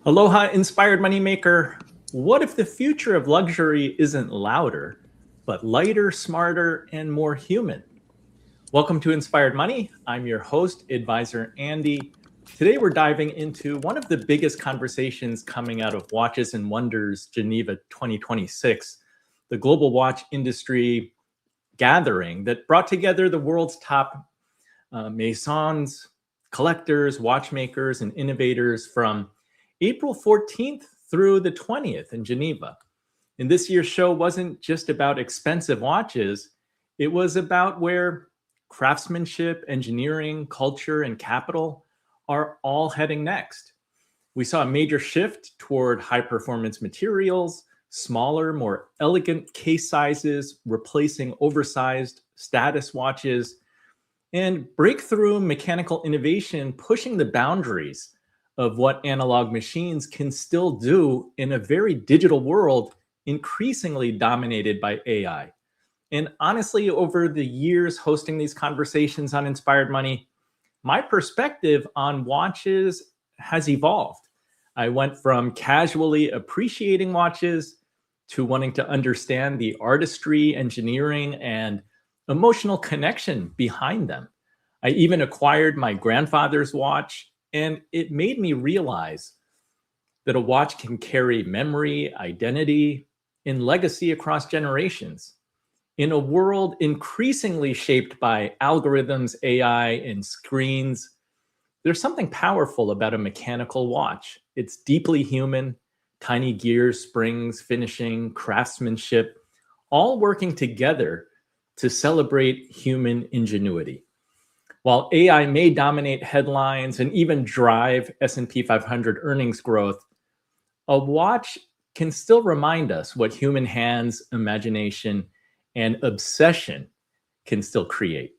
Aloha, inspired moneymaker. What if the future of luxury isn't louder, but lighter, smarter, and more human? Welcome to Inspired Money. I'm your host, advisor Andy. Today we're diving into one of the biggest conversations coming out of Watches and Wonders Geneva 2026, the global watch industry gathering that brought together the world's top maisons, collectors, watchmakers, and innovators from April 14th through the 20th in Geneva. And this year's show wasn't just about expensive watches. It was about where craftsmanship, engineering, culture, and capital are all heading next. We saw a major shift toward high-performance materials, smaller, more elegant case sizes, replacing oversized status watches, and breakthrough mechanical innovation pushing the boundaries of what analog machines can still do in a very digital world, increasingly dominated by AI. And honestly, over the years hosting these conversations on Inspired Money, my perspective on watches has evolved. I went from casually appreciating watches to wanting to understand the artistry, engineering, and emotional connection behind them. I even acquired my grandfather's watch, and it made me realize that a watch can carry memory, identity, and legacy across generations. In a world increasingly shaped by algorithms, AI, and screens, there's something powerful about a mechanical watch. It's deeply human, tiny gears, springs, finishing, craftsmanship, all working together to celebrate human ingenuity. While AI may dominate headlines and even drive S&P 500 earnings growth, a watch can still remind us what human hands, imagination, and obsession can still create.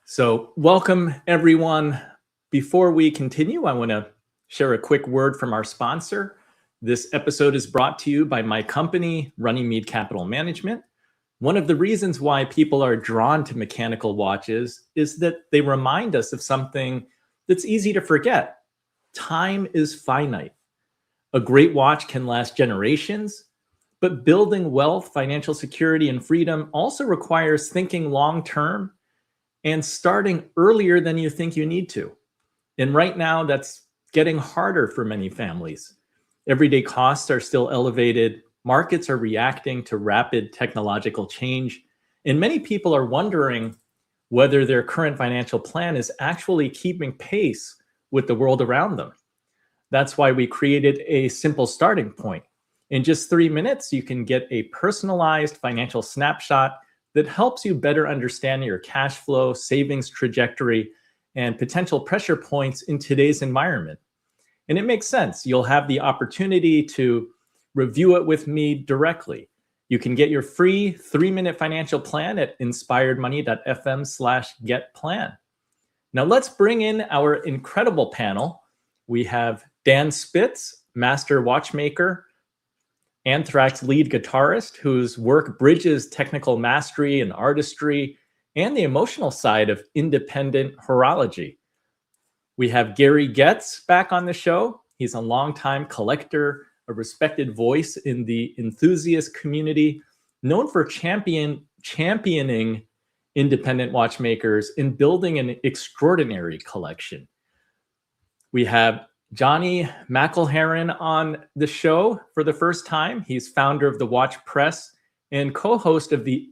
So welcome, everyone. Before we continue, I want to share a quick word from our sponsor. This episode is brought to you by my company, Runnymede Capital Management. One of the reasons why people are drawn to mechanical watches is that they remind us of something that's easy to forget. Time is finite. A great watch can last generations, but building wealth, financial security, and freedom also requires thinking long-term and starting earlier than you think you need to. And right now, that's getting harder for many families. Everyday costs are still elevated. Markets are reacting to rapid technological change, and many people are wondering whether their current financial plan is actually keeping pace with the world around them. That's why we created a simple starting point. In just 3 minutes, you can get a personalized financial snapshot that helps you better understand your cash flow, savings trajectory, and potential pressure points in today's environment. And it makes sense. You'll have the opportunity to review it with me directly. You can get your free 3-minute financial plan at inspiredmoney.fm/getplan. Now let's bring in our incredible panel. We have Dan Spitz, master watchmaker, Anthrax lead guitarist, whose work bridges technical mastery and artistry and the emotional side of independent horology. We have Gary Getz back on the show. He's a longtime collector, a respected voice in the enthusiast community, known for championing independent watchmakers in building an extraordinary collection. We have Johnny McElherron on the show for the first time. He's founder of the Watch Press and co-host of the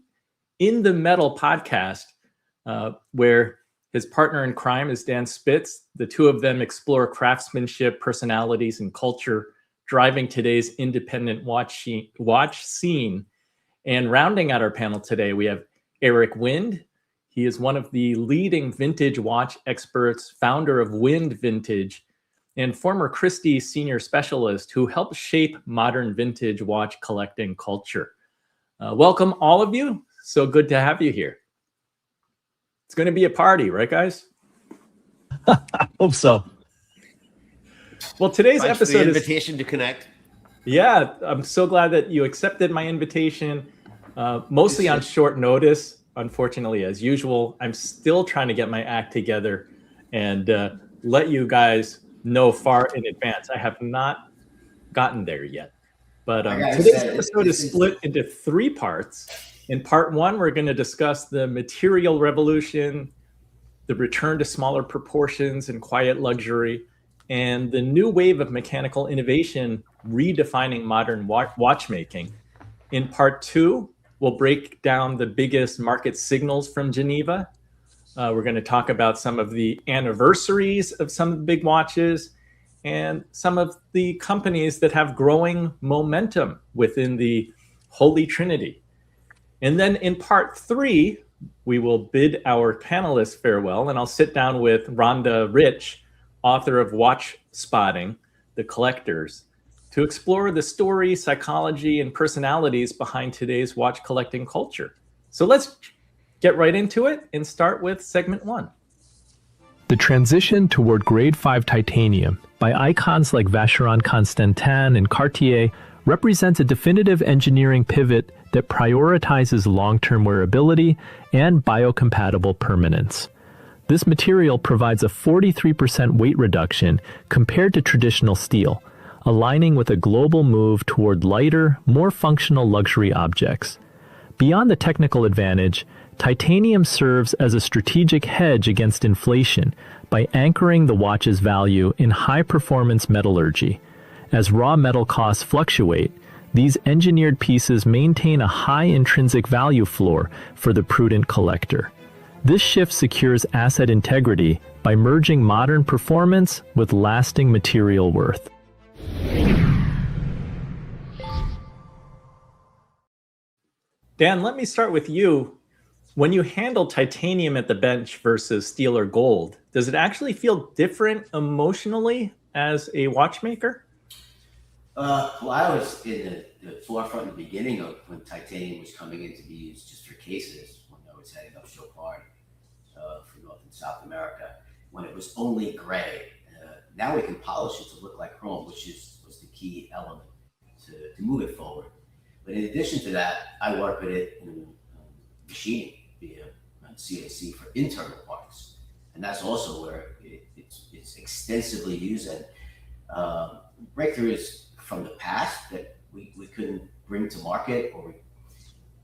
In the Metal podcast, where his partner in crime is Dan Spitz. The two of them explore craftsmanship, personalities, and culture, driving today's independent watch scene. And rounding out our panel today, we have Eric Wind. He is one of the leading vintage watch experts, founder of Wind Vintage, and former Christie senior specialist who helped shape modern vintage watch collecting culture. Welcome, all of you. So good to have you here. It's going to be a party, right, guys? I hope so. Well, today's Thanks episode for the invitation to connect. Yeah, I'm so glad that you accepted my invitation, mostly on short notice. Unfortunately, as usual, I'm still trying to get my act together and let you guys know far in advance. I have not gotten there yet. But today's say, episode is split into 3 parts. In part 1, we're going to discuss the material revolution, the return to smaller proportions and quiet luxury, and the new wave of mechanical innovation redefining modern watchmaking. In part 2, we'll break down the biggest market signals from Geneva. We're going to talk about some of the anniversaries of some of the big watches and some of the companies that have growing momentum within the Holy Trinity. And then in part 3, we will bid our panelists farewell, and I'll sit down with Rhonda Riche, author of Watch Spotting, The Collectors, to explore the story, psychology, and personalities behind today's watch collecting culture. So let's get right into it and start with segment 1. The transition toward Grade 5 titanium by icons like Vacheron, Constantin, and Cartier represents a definitive engineering pivot that prioritizes long-term wearability and biocompatible permanence. This material provides a 43% weight reduction compared to traditional steel, aligning with a global move toward lighter, more functional luxury objects. Beyond the technical advantage, titanium serves as a strategic hedge against inflation by anchoring the watch's value in high-performance metallurgy. As raw metal costs fluctuate, these engineered pieces maintain a high intrinsic value floor for the prudent collector. This shift secures asset integrity by merging modern performance with lasting material worth. Dan, let me start with you. When you handle titanium at the bench versus steel or gold, does it actually feel different emotionally as a watchmaker? Well, I was in the forefront in the beginning of when titanium was coming in to be used just for cases, when I was heading up Chopard for North and South America, when it was only gray. Now we can polish it to look like chrome, which was the key element to move it forward. But in addition to that, I work with it in machining via CAC for internal parts. And that's also where it's extensively used. And breakthroughs from the past that we couldn't bring to market, or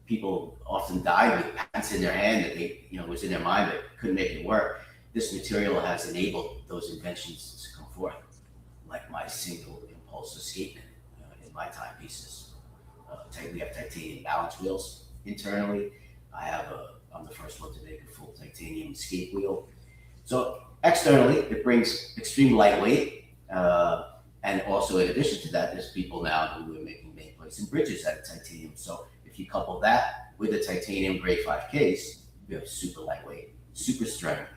people often died with patents in their hand that they, was in their mind but couldn't make it work. This material has enabled those inventions to come forth, like my single impulse escapement in my timepieces. We have titanium balance wheels internally. I'm the first one to make a full titanium escape wheel. So externally, it brings extreme lightweight. And also, in addition to that, there's people now who are making nameplates and bridges out of titanium. So if you couple that with a titanium grade 5 case, you have super lightweight, super strength.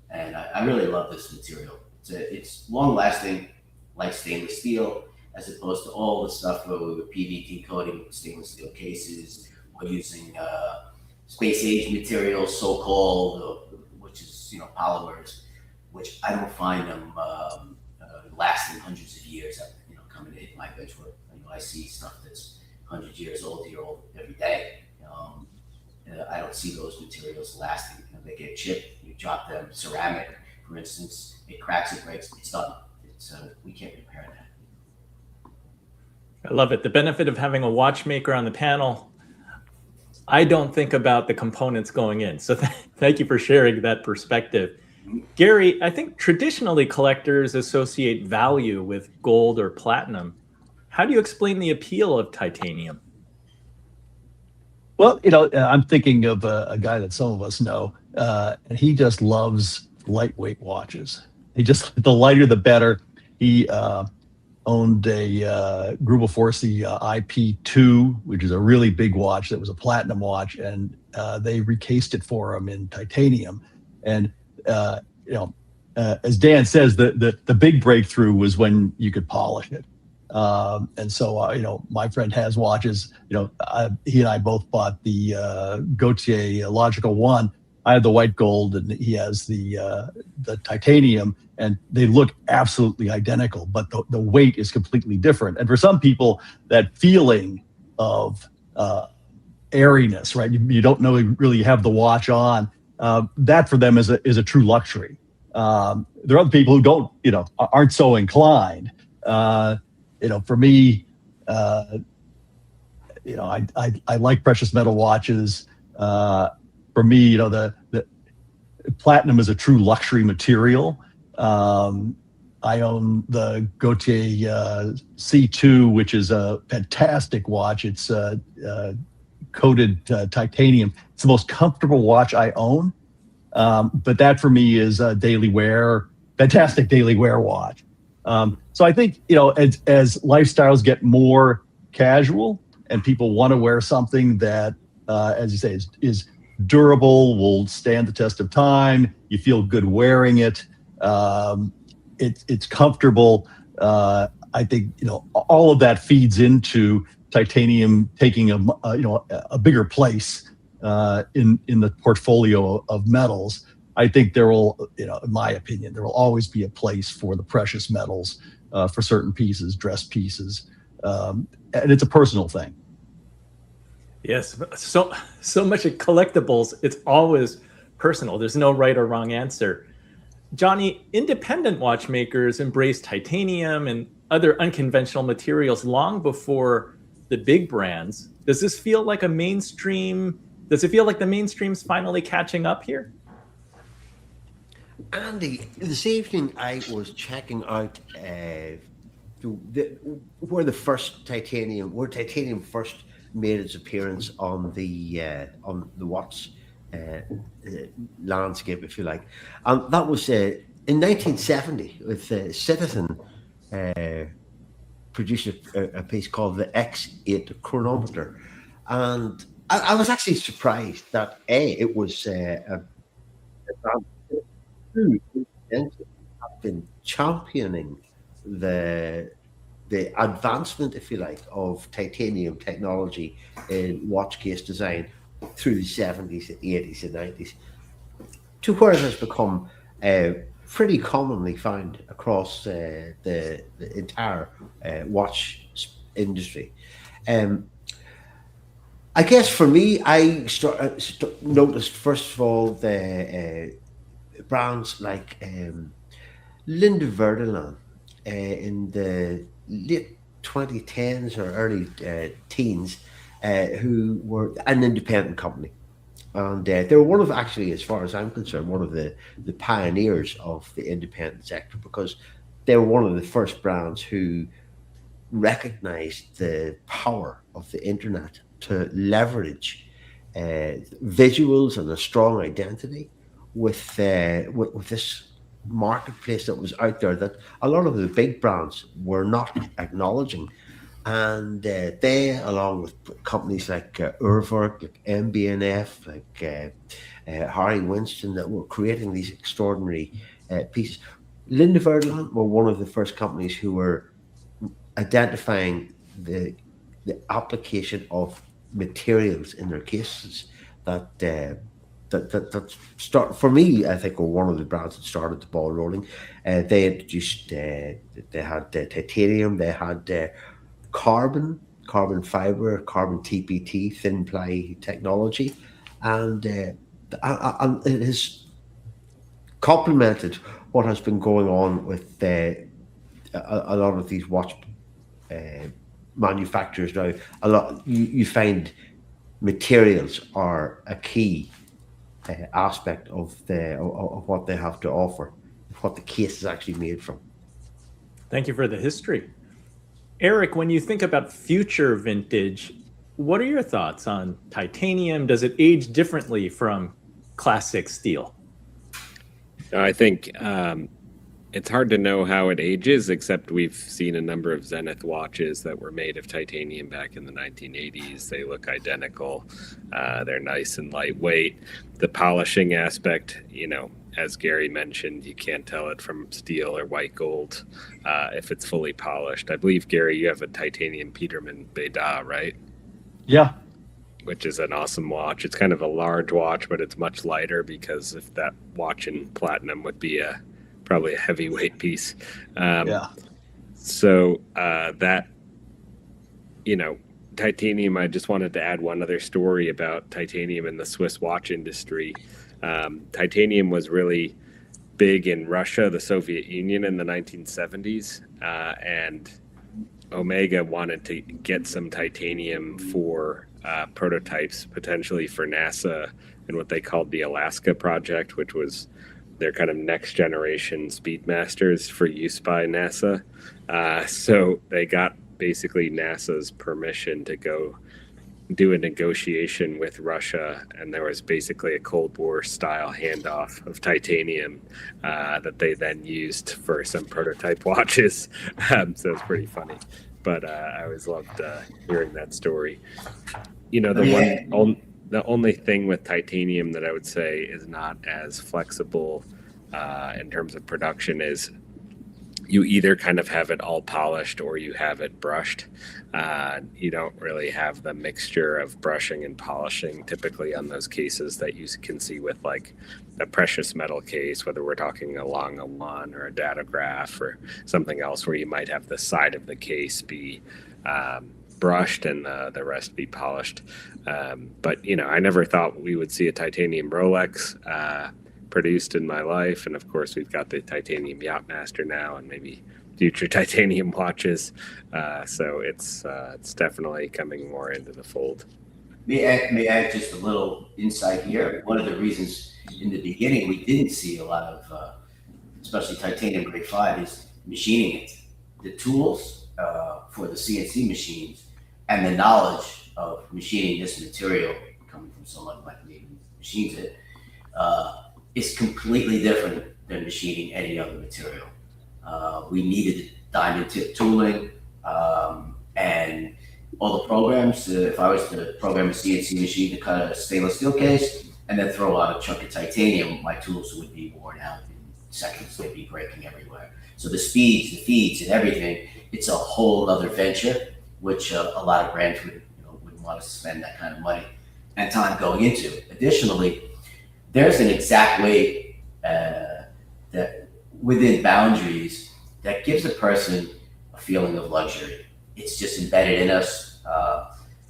And I really love this material. It's long lasting, like stainless steel, as opposed to all the stuff where we were PVD coating stainless steel cases, or using space age materials, so-called, which is polymers, which I don't find them lasting hundreds of years. Coming in my bench work, I see stuff that's 100 years old every day. I don't see those materials lasting. They get chipped, you drop them. Ceramic, for instance, it cracks, it breaks, it's done. We can't repair that. I love it. The benefit of having a watchmaker on the panel, I don't think about the components going in. So thank you for sharing that perspective. Gary, I think traditionally collectors associate value with gold or platinum. How do you explain the appeal of titanium? Well, I'm thinking of a guy that some of us know, and he just loves lightweight watches. The lighter, the better. He owned a Grupo Forci IP2, which is a really big watch that was a platinum watch, and they recased it for him in titanium. And as Dan says, the big breakthrough was when you could polish it. And so, my friend has watches. He and I both bought the Gautier Logical One. I have the white gold, and he has the titanium, and they look absolutely identical, but the weight is completely different. And for some people, that feeling of airiness, right? You don't know really have the watch on. That for them is a true luxury. There are other people who don't, aren't so inclined. For me, I like precious metal watches. For me, the platinum is a true luxury material. I own the Gautier C2, which is a fantastic watch. It's coated titanium. It's the most comfortable watch I own. But that for me is a daily wear, fantastic daily wear watch. So I think, as lifestyles get more casual and people want to wear something that, as you say, is durable, will stand the test of time, you feel good wearing it, it's comfortable. I think, all of that feeds into titanium taking a bigger place in the portfolio of metals. I think there will, in my opinion, there will always be a place for the precious metals for certain pieces, dress pieces, and it's a personal thing. Yes, so much of collectibles, it's always personal. There's no right or wrong answer. Johnny, independent watchmakers embraced titanium and other unconventional materials long before the big brands. Does it feel like the mainstream's finally catching up here? Andy, this evening I was checking out where titanium first made its appearance on the watch landscape, if you like, and that was in 1970 with Citizen produced a piece called the X8 chronometer, and I was actually surprised that it was a brand who have been championing the advancement, if you like, of titanium technology in watch case design through the 70s, 80s, and 90s, to where it has become pretty commonly found across the entire watch industry. I guess for me, I noticed first of all the brands like Linda Verdelan in the late 2010s or early teens, who were an independent company. And they were one of, actually, as far as I'm concerned, one of the pioneers of the independent sector, because they were one of the first brands who recognized the power of the internet to leverage visuals and a strong identity with this marketplace that was out there that a lot of the big brands were not acknowledging. And they, along with companies like Urwerk, like MB&F, like Harry Winston, that were creating these extraordinary pieces. Linda Verdelan were one of the first companies who were identifying the application of materials in their cases that start, for me, I think, were one of the brands that started the ball rolling. They introduced, they had titanium, they had carbon fiber, carbon TPT, thin ply technology, and it has complemented what has been going on with a lot of these watch manufacturers now. You find materials are a key aspect of what they have to offer, what the case is actually made from. Thank you for the history. Eric, when you think about future vintage, what are your thoughts on titanium? Does it age differently from classic steel? I think it's hard to know how it ages, except we've seen a number of Zenith watches that were made of titanium back in the 1980s. They look identical. They're nice and lightweight. The polishing aspect, as Gary mentioned, you can't tell it from steel or white gold if it's fully polished. I believe, Gary, you have a titanium Peterman Beda, right? Yeah. Which is an awesome watch. It's kind of a large watch, but it's much lighter, because if that watch in platinum would be probably a heavyweight piece. So that, titanium, I just wanted to add one other story about titanium in the Swiss watch industry. Titanium was really big in Russia, the Soviet Union in the 1970s, and Omega wanted to get some titanium for prototypes, potentially for NASA and what they called the Alaska project, which was their kind of next generation Speedmasters for use by NASA. So they got basically NASA's permission to go do a negotiation with Russia, and there was basically a Cold War style handoff of titanium that they then used for some prototype watches. So it's pretty funny, but I always loved hearing that story. You know, the only thing with titanium that I would say is not as flexible in terms of production is you either kind of have it all polished or you have it brushed. You don't really have the mixture of brushing and polishing typically on those cases that you can see with like a precious metal case, whether we're talking a Lange or a datograph or something else where you might have the side of the case be brushed and the rest be polished. But, you know, I never thought we would see a titanium Rolex produced in my life. And of course, we've got the titanium Yachtmaster now and maybe future titanium watches. So it's definitely coming more into the fold. May I add just a little insight here? One of the reasons in the beginning we didn't see a lot of, especially titanium grade 5, is machining it. The tools for the CNC machines and the knowledge of machining this material, coming from someone like me who machines it, is completely different than machining any other material. We needed diamond tip tooling and all the programs. If I was to program a CNC machine to cut a stainless steel case and then throw out a chunk of titanium, my tools would be worn out in seconds. They'd be breaking everywhere. So the speeds, the feeds, and everything, it's a whole other venture, which a lot of brands wouldn't want to spend that kind of money and time going into. Additionally, there's an exact way that within boundaries that gives a person a feeling of luxury. It's just embedded in us.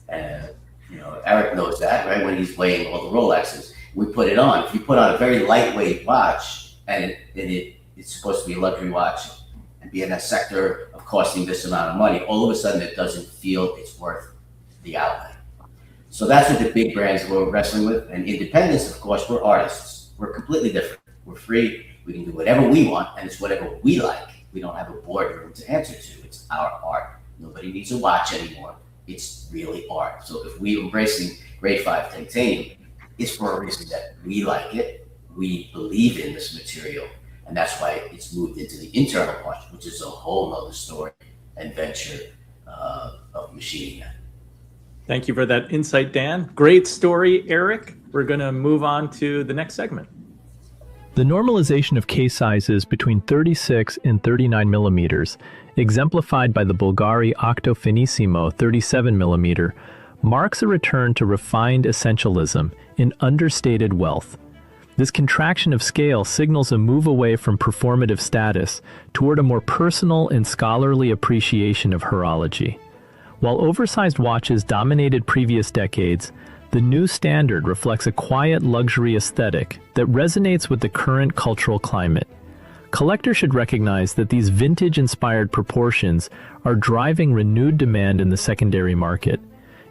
And Eric knows that, right? When he's weighing all the Rolexes, we put it on. If you put on a very lightweight watch and it's supposed to be a luxury watch and be in that sector of costing this amount of money, all of a sudden it doesn't feel it's worth the outlay. So that's what the big brands we're wrestling with. And independents, of course, we're artists. We're completely different. We're free. We can do whatever we want, and it's whatever we like. We don't have a boardroom to answer to. It's our art. Nobody needs a watch anymore. It's really art. So if we're embracing grade 5 titanium, it's for a reason that we like it. We believe in this material, and that's why it's moved into the internal part, which is a whole nother story and venture of machining that. Thank you for that insight, Dan. Great story, Eric. We're going to move on to the next segment. The normalization of case sizes between 36 and 39 millimeters, exemplified by the Bulgari Octo Finissimo 37 millimeter, marks a return to refined essentialism in understated wealth. This contraction of scale signals a move away from performative status toward a more personal and scholarly appreciation of horology. While oversized watches dominated previous decades, the new standard reflects a quiet luxury aesthetic that resonates with the current cultural climate. Collectors should recognize that these vintage-inspired proportions are driving renewed demand in the secondary market.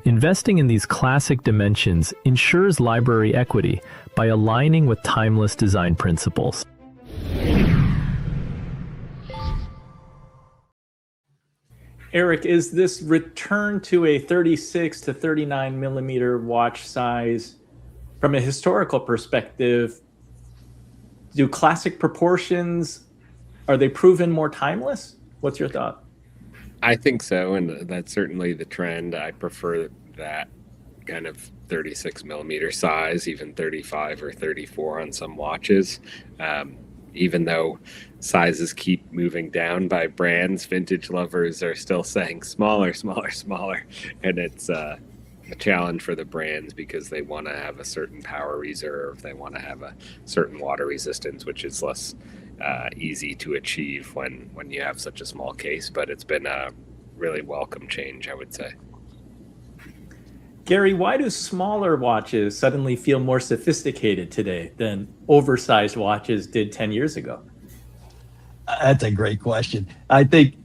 Investing in these classic dimensions ensures library equity by aligning with timeless design principles. Eric, is this return to a 36 to 39 millimeter watch size, from a historical perspective, do classic proportions, are they proven more timeless? What's your thought? I think so, and that's certainly the trend. I prefer that kind of 36 millimeter size, even 35 or 34 on some watches. Even though sizes keep moving down by brands, vintage lovers are still saying smaller, smaller, smaller. And it's a challenge for the brands because they want to have a certain power reserve. They want to have a certain water resistance, which is less easy to achieve when you have such a small case. But it's been a really welcome change, I would say. Gary, why do smaller watches suddenly feel more sophisticated today than oversized watches did 10 years ago? That's a great question. I think,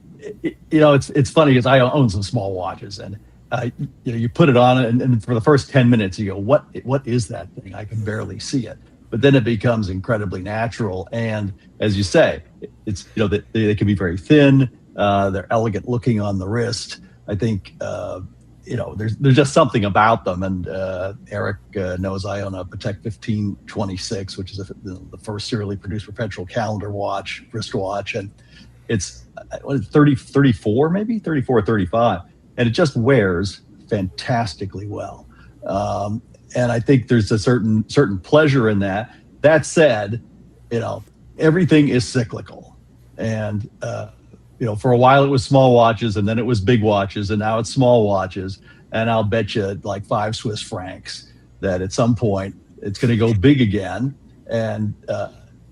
it's funny because I own some small watches, and you put it on, and for the first 10 minutes you go, what is that thing? I can barely see it. But then it becomes incredibly natural, and as you say, it's they can be very thin. They're elegant looking on the wrist. I think there's just something about them. And Eric knows I own a Patek 1526, which is the first serially produced perpetual calendar watch, wristwatch, and it's 34 maybe 34 or 35, and it just wears fantastically well. And I think there's a certain pleasure in that. That said, everything is cyclical, and for a while it was small watches, and then it was big watches, and now it's small watches. And I'll bet you like 5 Swiss francs that at some point it's going to go big again. And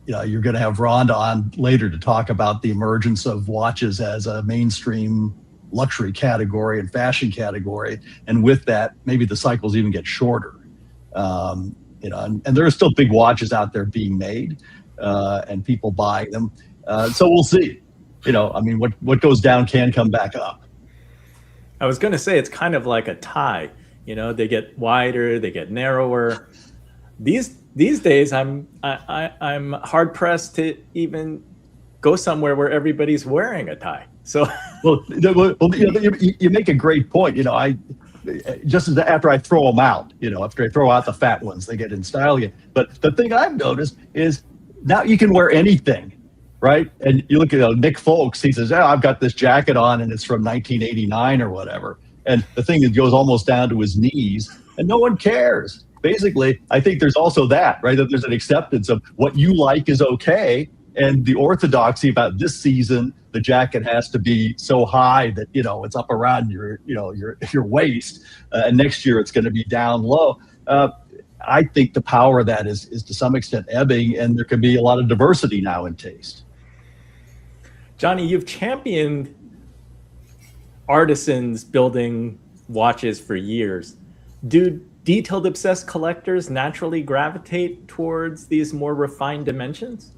you're going to have Rhonda on later to talk about the emergence of watches as a mainstream luxury category and fashion category. And with that, maybe the cycles even get shorter. And there are still big watches out there being made, and people buy them. So we'll see. What goes down can come back up. I was going to say it's kind of like a tie. They get wider, they get narrower. These days, I'm hard pressed to even go somewhere where everybody's wearing a tie. So, you make a great point. I just after I throw them out, after I throw out the fat ones, they get in style again. But the thing I've noticed is now you can wear anything. Right. And you look at Nick Folks, he says, I've got this jacket on and it's from 1989 or whatever. And the thing that goes almost down to his knees, and no one cares. Basically, I think there's also that, right? That there's an acceptance of what you like is okay. And the orthodoxy about this season, the jacket has to be so high that, it's up around your waist. And next year it's going to be down low. I think the power of that is to some extent ebbing, and there can be a lot of diversity now in taste. Johnny, you've championed artisans building watches for years. Do detailed obsessed collectors naturally gravitate towards these more refined dimensions?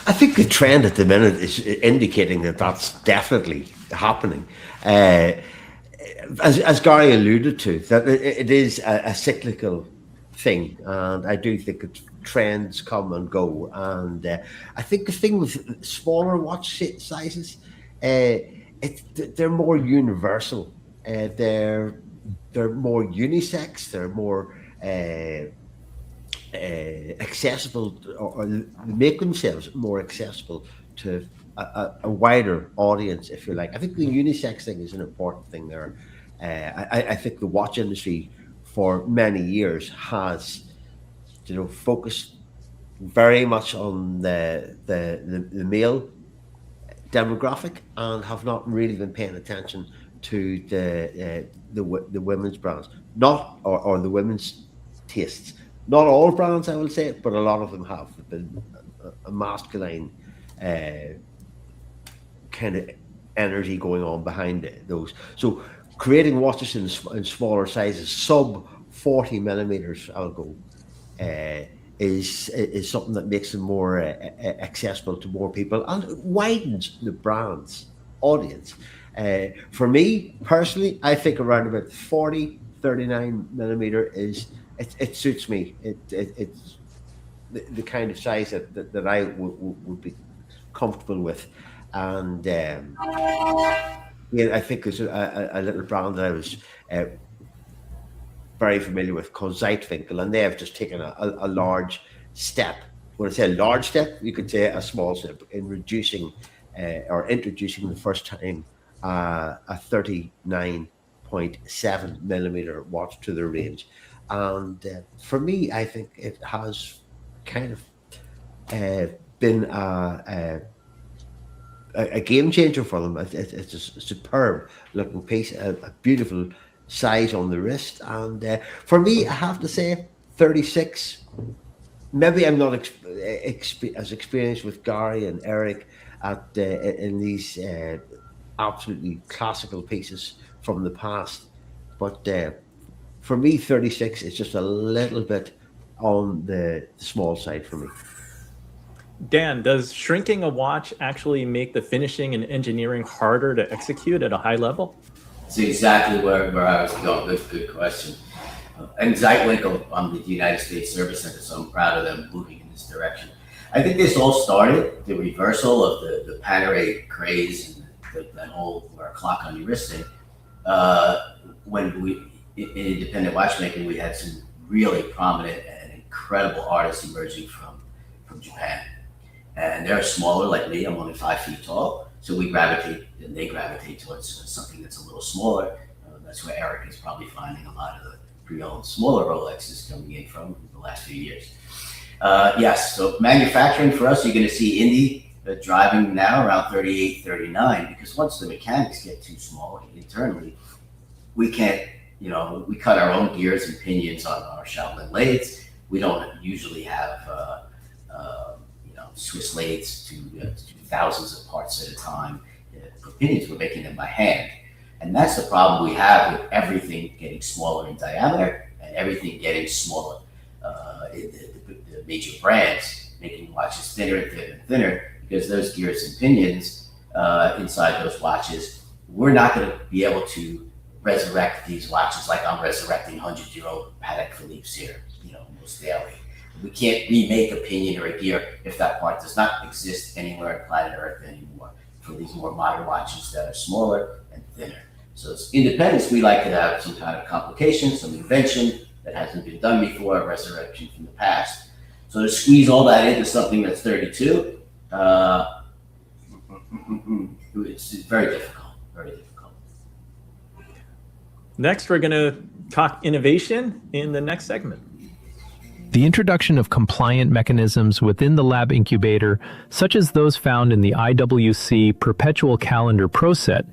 I think the trend at the minute is indicating that that's definitely happening. As Gary alluded to, that it is a cyclical thing, and I do think trends come and go. And I think the thing with smaller watch sizes, they're more universal. They're more unisex. They're more accessible, or make themselves more accessible to a wider audience, if you like. I think the unisex thing is an important thing there. I think the watch industry for many years has, focused very much on the male demographic, and have not really been paying attention to the women's brands, or the women's tastes. Not all brands, I will say, but a lot of them have been a masculine kind of energy going on behind those. So creating watches in smaller sizes, sub 40 millimeters, I'll go, is something that makes them more accessible to more people and widens the brand's audience. For me personally, I think around about 40, 39 millimeter it suits me. It's the kind of size that I would be comfortable with. And I think there's a little brand that I was very familiar with called Zeitwinkel, and they have just taken a large step. When I say a large step, you could say a small step in reducing or introducing the first time a 39.7 millimeter watch to their range. And for me, I think it has kind of been a game changer for them. It's a superb looking piece, a beautiful size on the wrist. And for me, I have to say 36. Maybe I'm not as experienced with Gary and Eric in these absolutely classical pieces from the past. But for me, 36 is just a little bit on the small side for me. Dan, does shrinking a watch actually make the finishing and engineering harder to execute at a high level? That's exactly where I was going. Good question. And Zeitwinkel on the United States Service Center, so I'm proud of them moving in this direction. I think this all started, the reversal of the Panerai craze and that whole wear a clock on your wrist thing. When we, in independent watchmaking, we had some really prominent and incredible artists emerging from Japan. And they're smaller like me, I'm only 5 feet tall. So they gravitate towards something that's a little smaller. That's where Eric is probably finding a lot of the pre-owned smaller Rolexes coming in from the last few years. Yes, so manufacturing for us, you're going to see Indy driving now around 38, 39, because once the mechanics get too small internally, we can't, we cut our own gears and pinions on our Shaolin lathes. We don't usually have, Swiss lathes to thousands of parts at a time. For pinions, we're making them by hand. And that's the problem we have with everything getting smaller in diameter and everything getting smaller. The major brands making watches thinner and thinner and thinner because those gears and pinions inside those watches, we're not going to be able to resurrect these watches like I'm resurrecting 100-year-old Patek Philippe's here, almost daily. We can't remake a pinion or a gear if that part does not exist anywhere on planet Earth anymore for these more modern watches that are smaller and thinner. So as independents, we like to have some kind of complication, some invention that hasn't been done before, a resurrection from the past. So to squeeze all that into something that's 32, it's very difficult, very difficult. Next, we're going to talk innovation in the next segment. The introduction of compliant mechanisms within the lab incubator, such as those found in the IWC Perpetual Calendar Pro Set,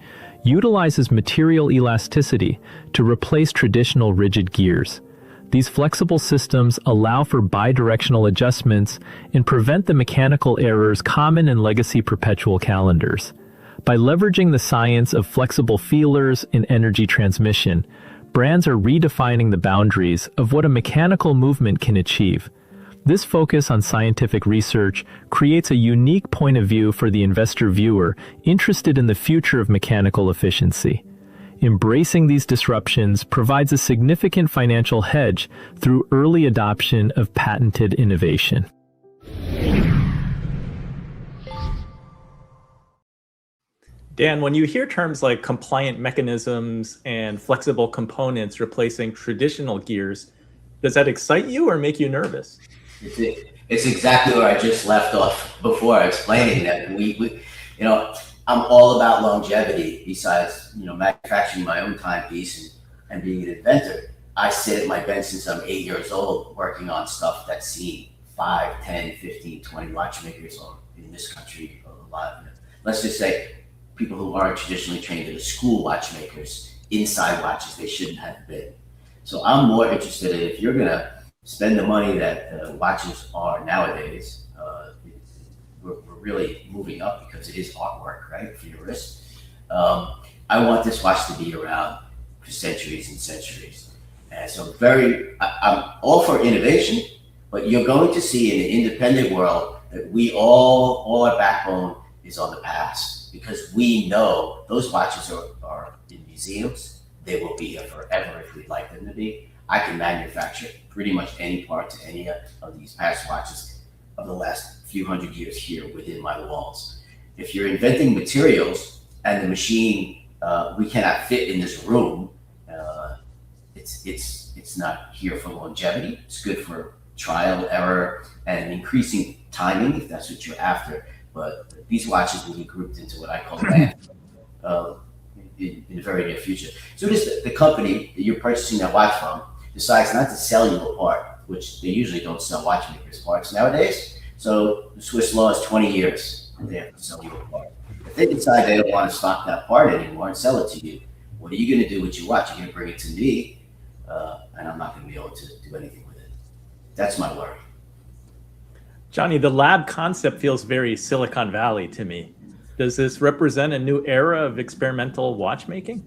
utilizes material elasticity to replace traditional rigid gears. These flexible systems allow for bidirectional adjustments and prevent the mechanical errors common in legacy perpetual calendars. By leveraging the science of flexible feelers and energy transmission, brands are redefining the boundaries of what a mechanical movement can achieve. This focus on scientific research creates a unique point of view for the investor viewer interested in the future of mechanical efficiency. Embracing these disruptions provides a significant financial hedge through early adoption of patented innovation. Dan, when you hear terms like compliant mechanisms and flexible components replacing traditional gears, does that excite you or make you nervous? It's exactly where I just left off before explaining that. I'm all about longevity. Besides, manufacturing my own timepiece and being an inventor, I sit at my bench since I'm 8 years old working on stuff that's seen 5, 10, 15, 20 watchmakers in this country. A lot. Let's just say people who aren't traditionally trained in a school watchmakers inside watches they shouldn't have been. So I'm more interested in if you're going to spend the money that watches are nowadays. We're really moving up because it is artwork, right, for your wrist. I want this watch to be around for centuries and centuries. And so I'm all for innovation, but you're going to see in an independent world that we all our backbone is on the past because we know those watches are in museums. They will be here forever if we'd like them to be. I can manufacture pretty much any part to any of these past watches of the last few hundred years here within my walls. If you're inventing materials and the machine we cannot fit in this room, it's not here for longevity. It's good for trial, error, and increasing timing if that's what you're after. But these watches will be grouped into what I call land in the very near future. So does the company that you're purchasing that watch from decides not to sell you a part, which they usually don't sell watchmakers parts nowadays. So the Swiss law is 20 years and they have to sell you a part. If they decide they don't want to stock that part anymore and sell it to you, what are you going to do with your watch? You're going to bring it to me, and I'm not going to be able to do anything with it. That's my worry. Johnny, the lab concept feels very Silicon Valley to me. Does this represent a new era of experimental watchmaking?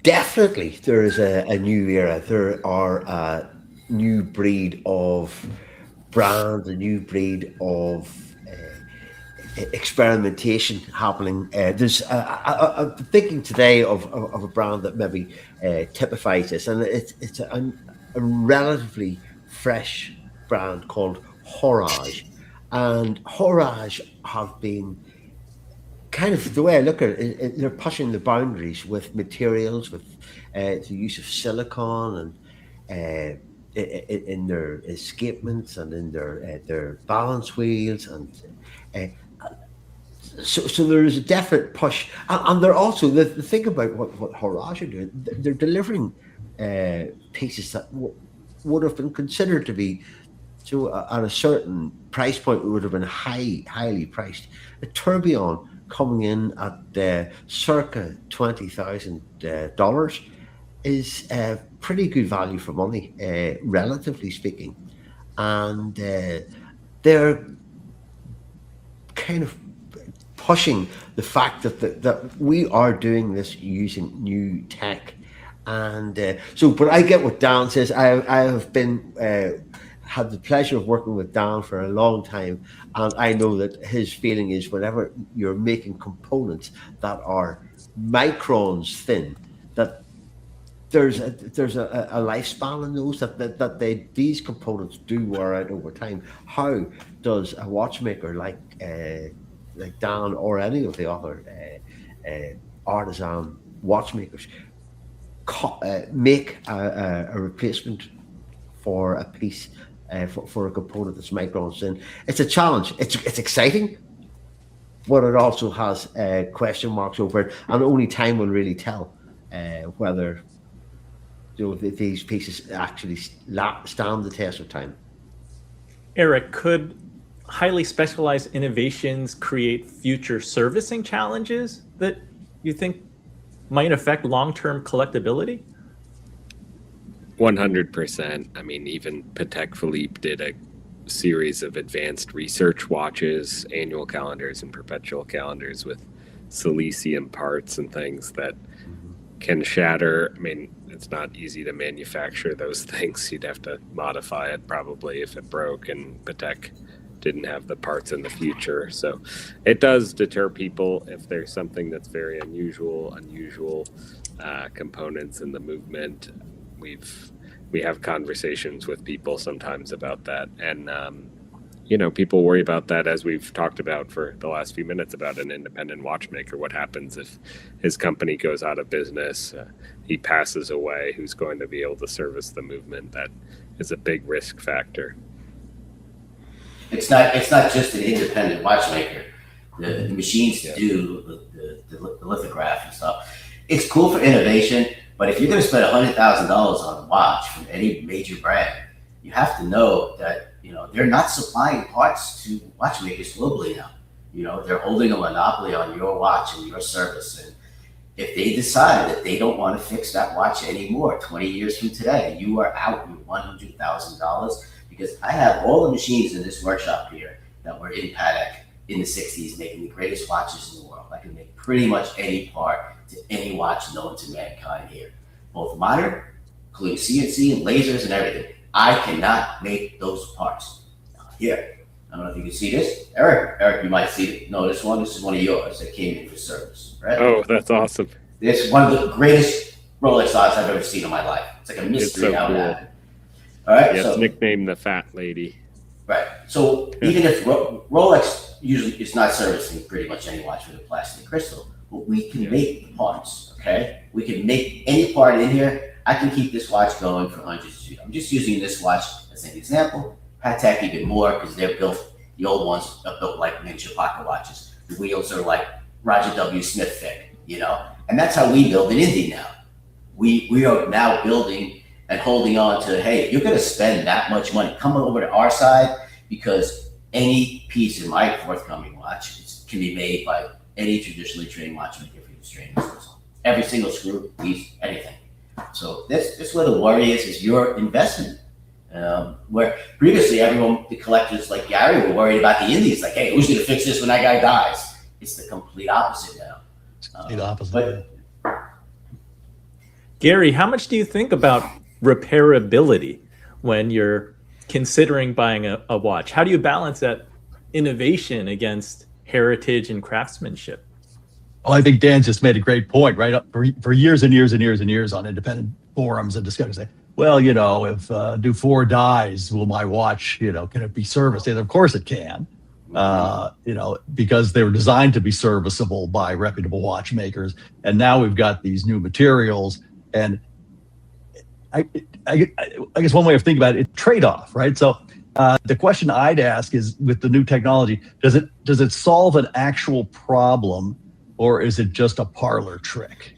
Definitely, there is a new era. There are a new breed of brands, a new breed of experimentation happening. I'm thinking today of a brand that maybe typifies this, and it's a relatively fresh brand called Horage, and Horage have been kind of, the way I look at it, they're pushing the boundaries with materials, with the use of silicon and in their escapements and in their balance wheels, and so there is a definite push, and they're also the thing about what Horage are doing. They're delivering pieces that would have been considered to be, so at a certain price point, would have been highly priced. A tourbillon coming in at circa $20,000 is pretty good value for money, relatively speaking, and they're kind of pushing the fact that we are doing this using new tech. And but I get what Dan says. I have been had the pleasure of working with Dan for a long time, and I know that his feeling is whenever you're making components that are microns thin, that there's a lifespan in those, that these components do wear out over time. How does a watchmaker like Dan or any of the other artisan watchmakers make a replacement for a piece, for a component that's microns thin? It's a challenge. It's exciting, but it also has question marks over it, and only time will really tell whether these pieces actually stand the test of time. Eric, could highly specialized innovations create future servicing challenges that you think might affect long-term collectability? 100%. I mean, even Patek Philippe did a series of advanced research watches, annual calendars and perpetual calendars with silicium parts and things that can shatter. I mean, it's not easy to manufacture those things. You'd have to modify it probably if it broke, and Patek didn't have the parts in the future. So it does deter people if there's something that's very unusual components in the movement. We have conversations with people sometimes about that, and people worry about that, as we've talked about for the last few minutes about an independent watchmaker. What happens if his company goes out of business, he passes away, who's going to be able to service the movement? That is a big risk factor. It's not just an independent watchmaker. The machines to do the lithograph and stuff. It's cool for innovation, but if you're going to spend $100,000 on a watch from any major brand, you have to know that they're not supplying parts to watchmakers globally now. They're holding a monopoly on your watch and your service. And if they decide that they don't want to fix that watch anymore 20 years from today, you are out with $100,000. Because I have all the machines in this workshop here that were in Patek in the 60s, making the greatest watches in the world. I can make pretty much any part to any watch known to mankind here, both modern, including CNC and lasers and everything. I cannot make those parts. Here, I don't know if you can see this. Eric, you might see it. No, this is one of yours that came in for service, right? Oh, that's awesome. This is one of the greatest Rolex odds I've ever seen in my life. It's like a mystery how it happened. All right. Yeah, so it's nicknamed the Fat Lady. Right. So even if Rolex usually is not servicing pretty much any watch with a plastic crystal, but we can make the parts. Okay, we can make any part in here. I can keep this watch going for hundreds of years. I'm just using this watch as an example. Patek even more, because they're built. The old ones are built like miniature pocket watches. The wheels are like Roger W. Smith thick, and that's how we build in Indy now. We are now building and holding on to, hey, you're going to spend that much money. Come over to our side, because any piece in my forthcoming watch can be made by any traditionally trained watchmaker for use training. Every single screw, piece, anything. So that's where the worry is your investment. Where previously the collectors like Gary were worried about the Indies, like, hey, who's going to fix this when that guy dies? It's the complete opposite now. Complete opposite. Gary, how much do you think about repairability when you're considering buying a watch? How do you balance that innovation against heritage and craftsmanship? Well, I think Dan just made a great point, right? For years and years and years and years on independent forums and discussions, say, well, if Dufour dies, will my watch, can it be serviced? And of course it can, because they were designed to be serviceable by reputable watchmakers. And now we've got these new materials. And I guess one way of thinking about it, trade-off, right? So the question I'd ask is, with the new technology, does it solve an actual problem, or is it just a parlor trick?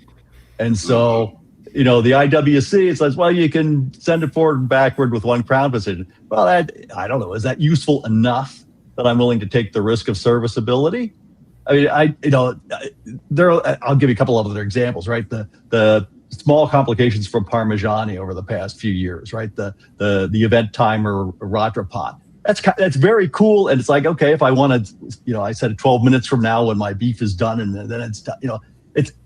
And so, the IWC, it says, well, you can send it forward and backward with one crown position. Well, I don't know. Is that useful enough that I'm willing to take the risk of serviceability? I mean, I'll give you a couple of other examples, right? The small complications from Parmigiani over the past few years, right? The event timer Ratrapot. That's very cool, and it's like, okay, if I wanted, I said 12 minutes from now when my beef is done, and then it's done,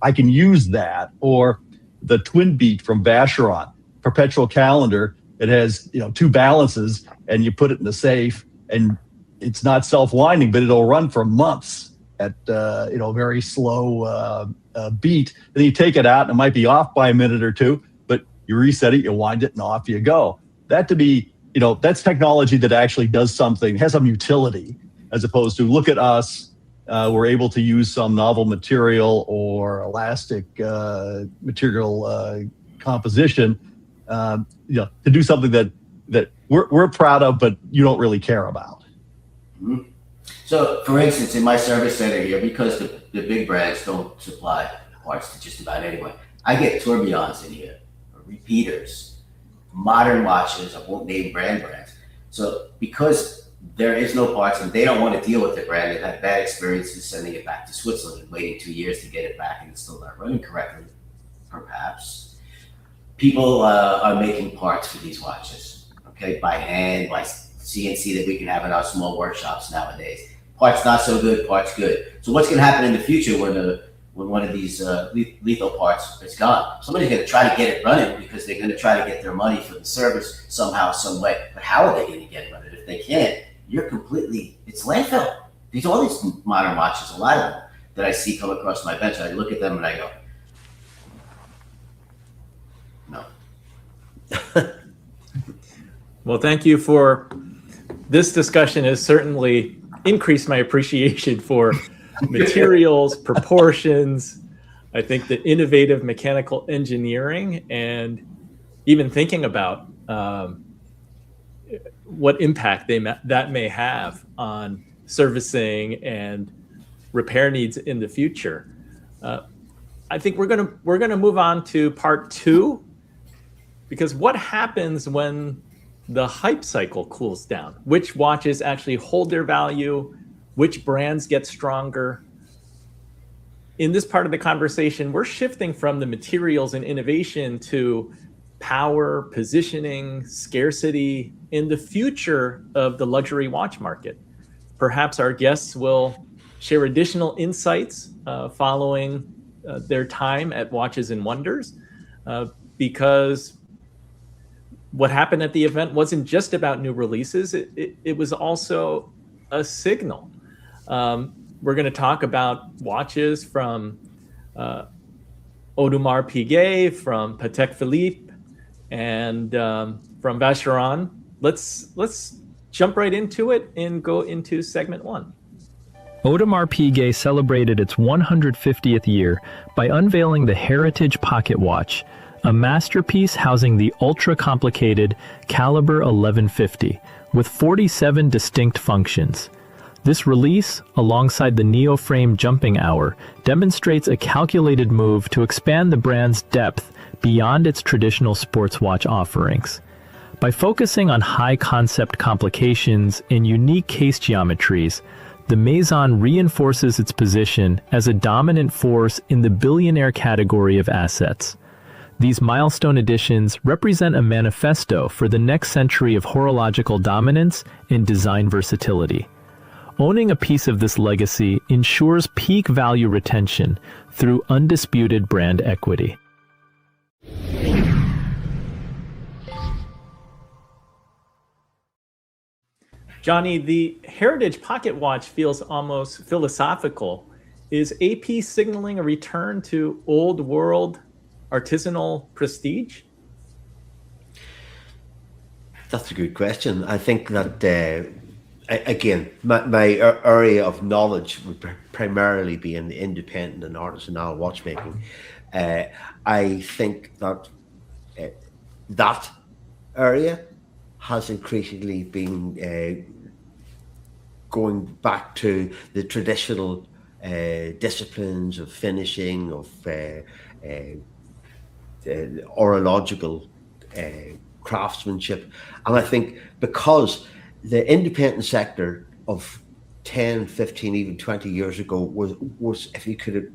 I can use that. Or the Twin Beat from Vacheron, perpetual calendar. It has two balances, and you put it in the safe, and it's not self-winding, but it'll run for months at very slow beat. Then you take it out, and it might be off by a minute or two, but you reset it, you wind it, and off you go. That to be, that's technology that actually does something, has some utility, as opposed to, look at us, we're able to use some novel material or elastic material composition, to do something that we're proud of, but you don't really care about. Mm-hmm. So, for instance, in my service center here, because the big brands don't supply parts to just about anyone, I get tourbillons in here, repeaters, modern watches. I won't name brands. So, because there is no parts and they don't want to deal with the brand, they've had bad experiences sending it back to Switzerland and waiting 2 years to get it back, and it's still not running correctly, perhaps. People are making parts for these watches, okay, by hand, by CNC, that we can have in our small workshops nowadays. Parts not so good, parts good. So what's going to happen in the future when one of these lethal parts is gone? Somebody's going to try to get it running because they're going to try to get their money for the service somehow, some way. But how are they going to get it running? If they can't, it's landfill. All these modern watches, a lot of them that I see come across my bench, I look at them and I go, no. Well, thank you for this discussion. Has certainly increased my appreciation for materials, proportions. I think that innovative mechanical engineering, and even thinking about what impact that may have on servicing and repair needs in the future. I think we're gonna move on to part 2, because what happens when the hype cycle cools down? Which watches actually hold their value? Which brands get stronger? In this part of the conversation, we're shifting from the materials and innovation to power, positioning, scarcity, in the future of the luxury watch market. Perhaps our guests will share additional insights following their time at Watches and Wonders, because what happened at the event wasn't just about new releases. It was also a signal. We're going to talk about watches from Audemars Piguet, from Patek Philippe, and from Vacheron. Let's jump right into it and go into segment 1. Audemars Piguet celebrated its 150th year by unveiling the Heritage Pocket Watch, a masterpiece housing the ultra-complicated Caliber 1150 with 47 distinct functions. This release, alongside the Neo-Frame Jumping Hour, demonstrates a calculated move to expand the brand's depth beyond its traditional sports watch offerings. By focusing on high-concept complications and unique case geometries, the Maison reinforces its position as a dominant force in the billionaire category of assets. These milestone editions represent a manifesto for the next century of horological dominance and design versatility. Owning a piece of this legacy ensures peak value retention through undisputed brand equity. Johnny, the Heritage pocket watch feels almost philosophical. Is AP signaling a return to old world artisanal prestige? That's a good question. I think that, again, my area of knowledge would primarily be in the independent and artisanal watchmaking. I think that that area has increasingly been going back to the traditional disciplines of finishing, of horological craftsmanship. And I think because the independent sector of 10, 15, even 20 years ago was if you could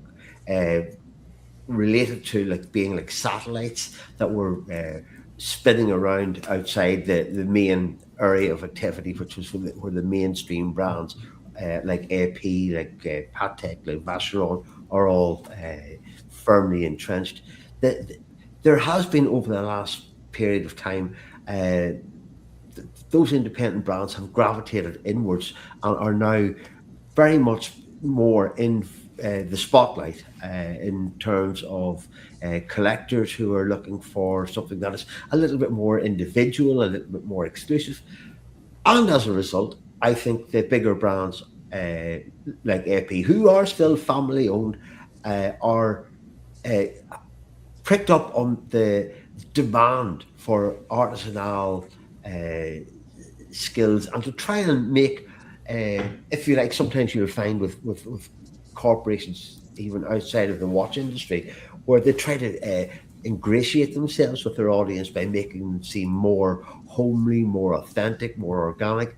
relate it to like being like satellites that were spinning around outside the main area of activity, which was where the mainstream brands like AP, like Patek, like Vacheron are all firmly entrenched. There has been over the last period of time, those independent brands have gravitated inwards and are now very much more in the spotlight in terms of collectors who are looking for something that is a little bit more individual, a little bit more exclusive. And as a result, I think the bigger brands like AP, who are still family owned, are pricked up on the demand for artisanal skills, and to try and make, if you like, sometimes you'll find with corporations even outside of the watch industry, where they try to ingratiate themselves with their audience by making them seem more homely, more authentic, more organic.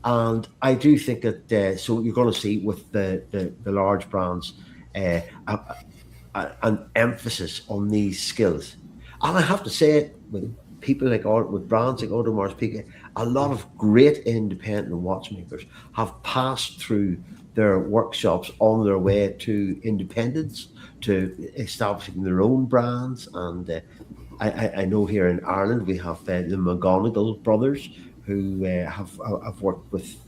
And I do think that so you're going to see with the large brands an emphasis on these skills. And I have to say it, with people like with brands like Audemars, Piguet, a lot of great independent watchmakers have passed through their workshops on their way to independence, to establishing their own brands. And I know here in Ireland we have the McGonigal brothers, who have worked with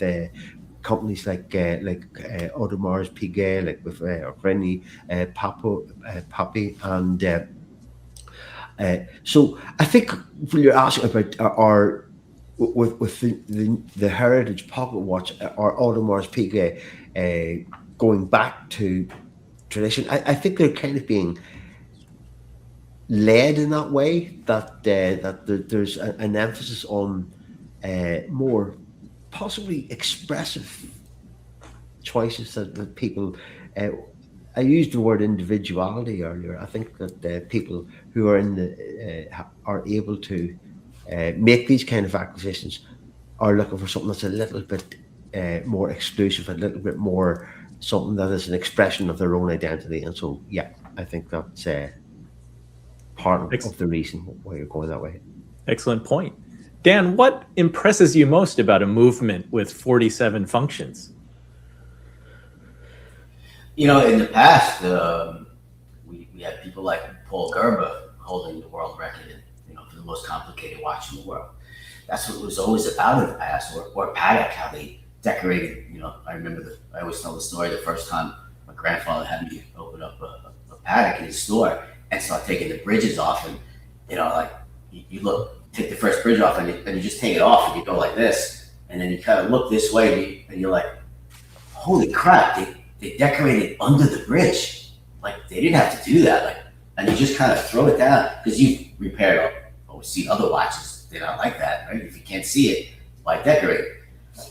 companies like Audemars, Piguet, like with Rennie, Papi, and so I think when you're asking about with the Heritage pocket watch or Audemars Piguet going back to tradition, I think they're kind of being led in that way, that there's an emphasis on more possibly expressive choices that people. I used the word individuality earlier. I think that people who are in the are able to make these kind of acquisitions are looking for something that's a little bit more exclusive, a little bit more something that is an expression of their own identity. And so, yeah, I think that's part of the reason why you're going that way. Excellent point. Dan, what impresses you most about a movement with 47 functions? You know, in the past, we had people like Paul Gerber holding the world record, for the most complicated watch in the world. That's what it was always about in the past. Or Patek, how they decorated. I remember I always tell the story the first time my grandfather had me open up a Patek in his store and start taking the bridges off, and you take the first bridge off, and you just take it off, and you go like this, and then you kind of look this way, and you're like, holy crap, they decorated under the bridge. Like, they didn't have to do that. And you just kind of throw it down, because you've repaired or seen other watches. They're not like that, right? If you can't see it, why decorate it?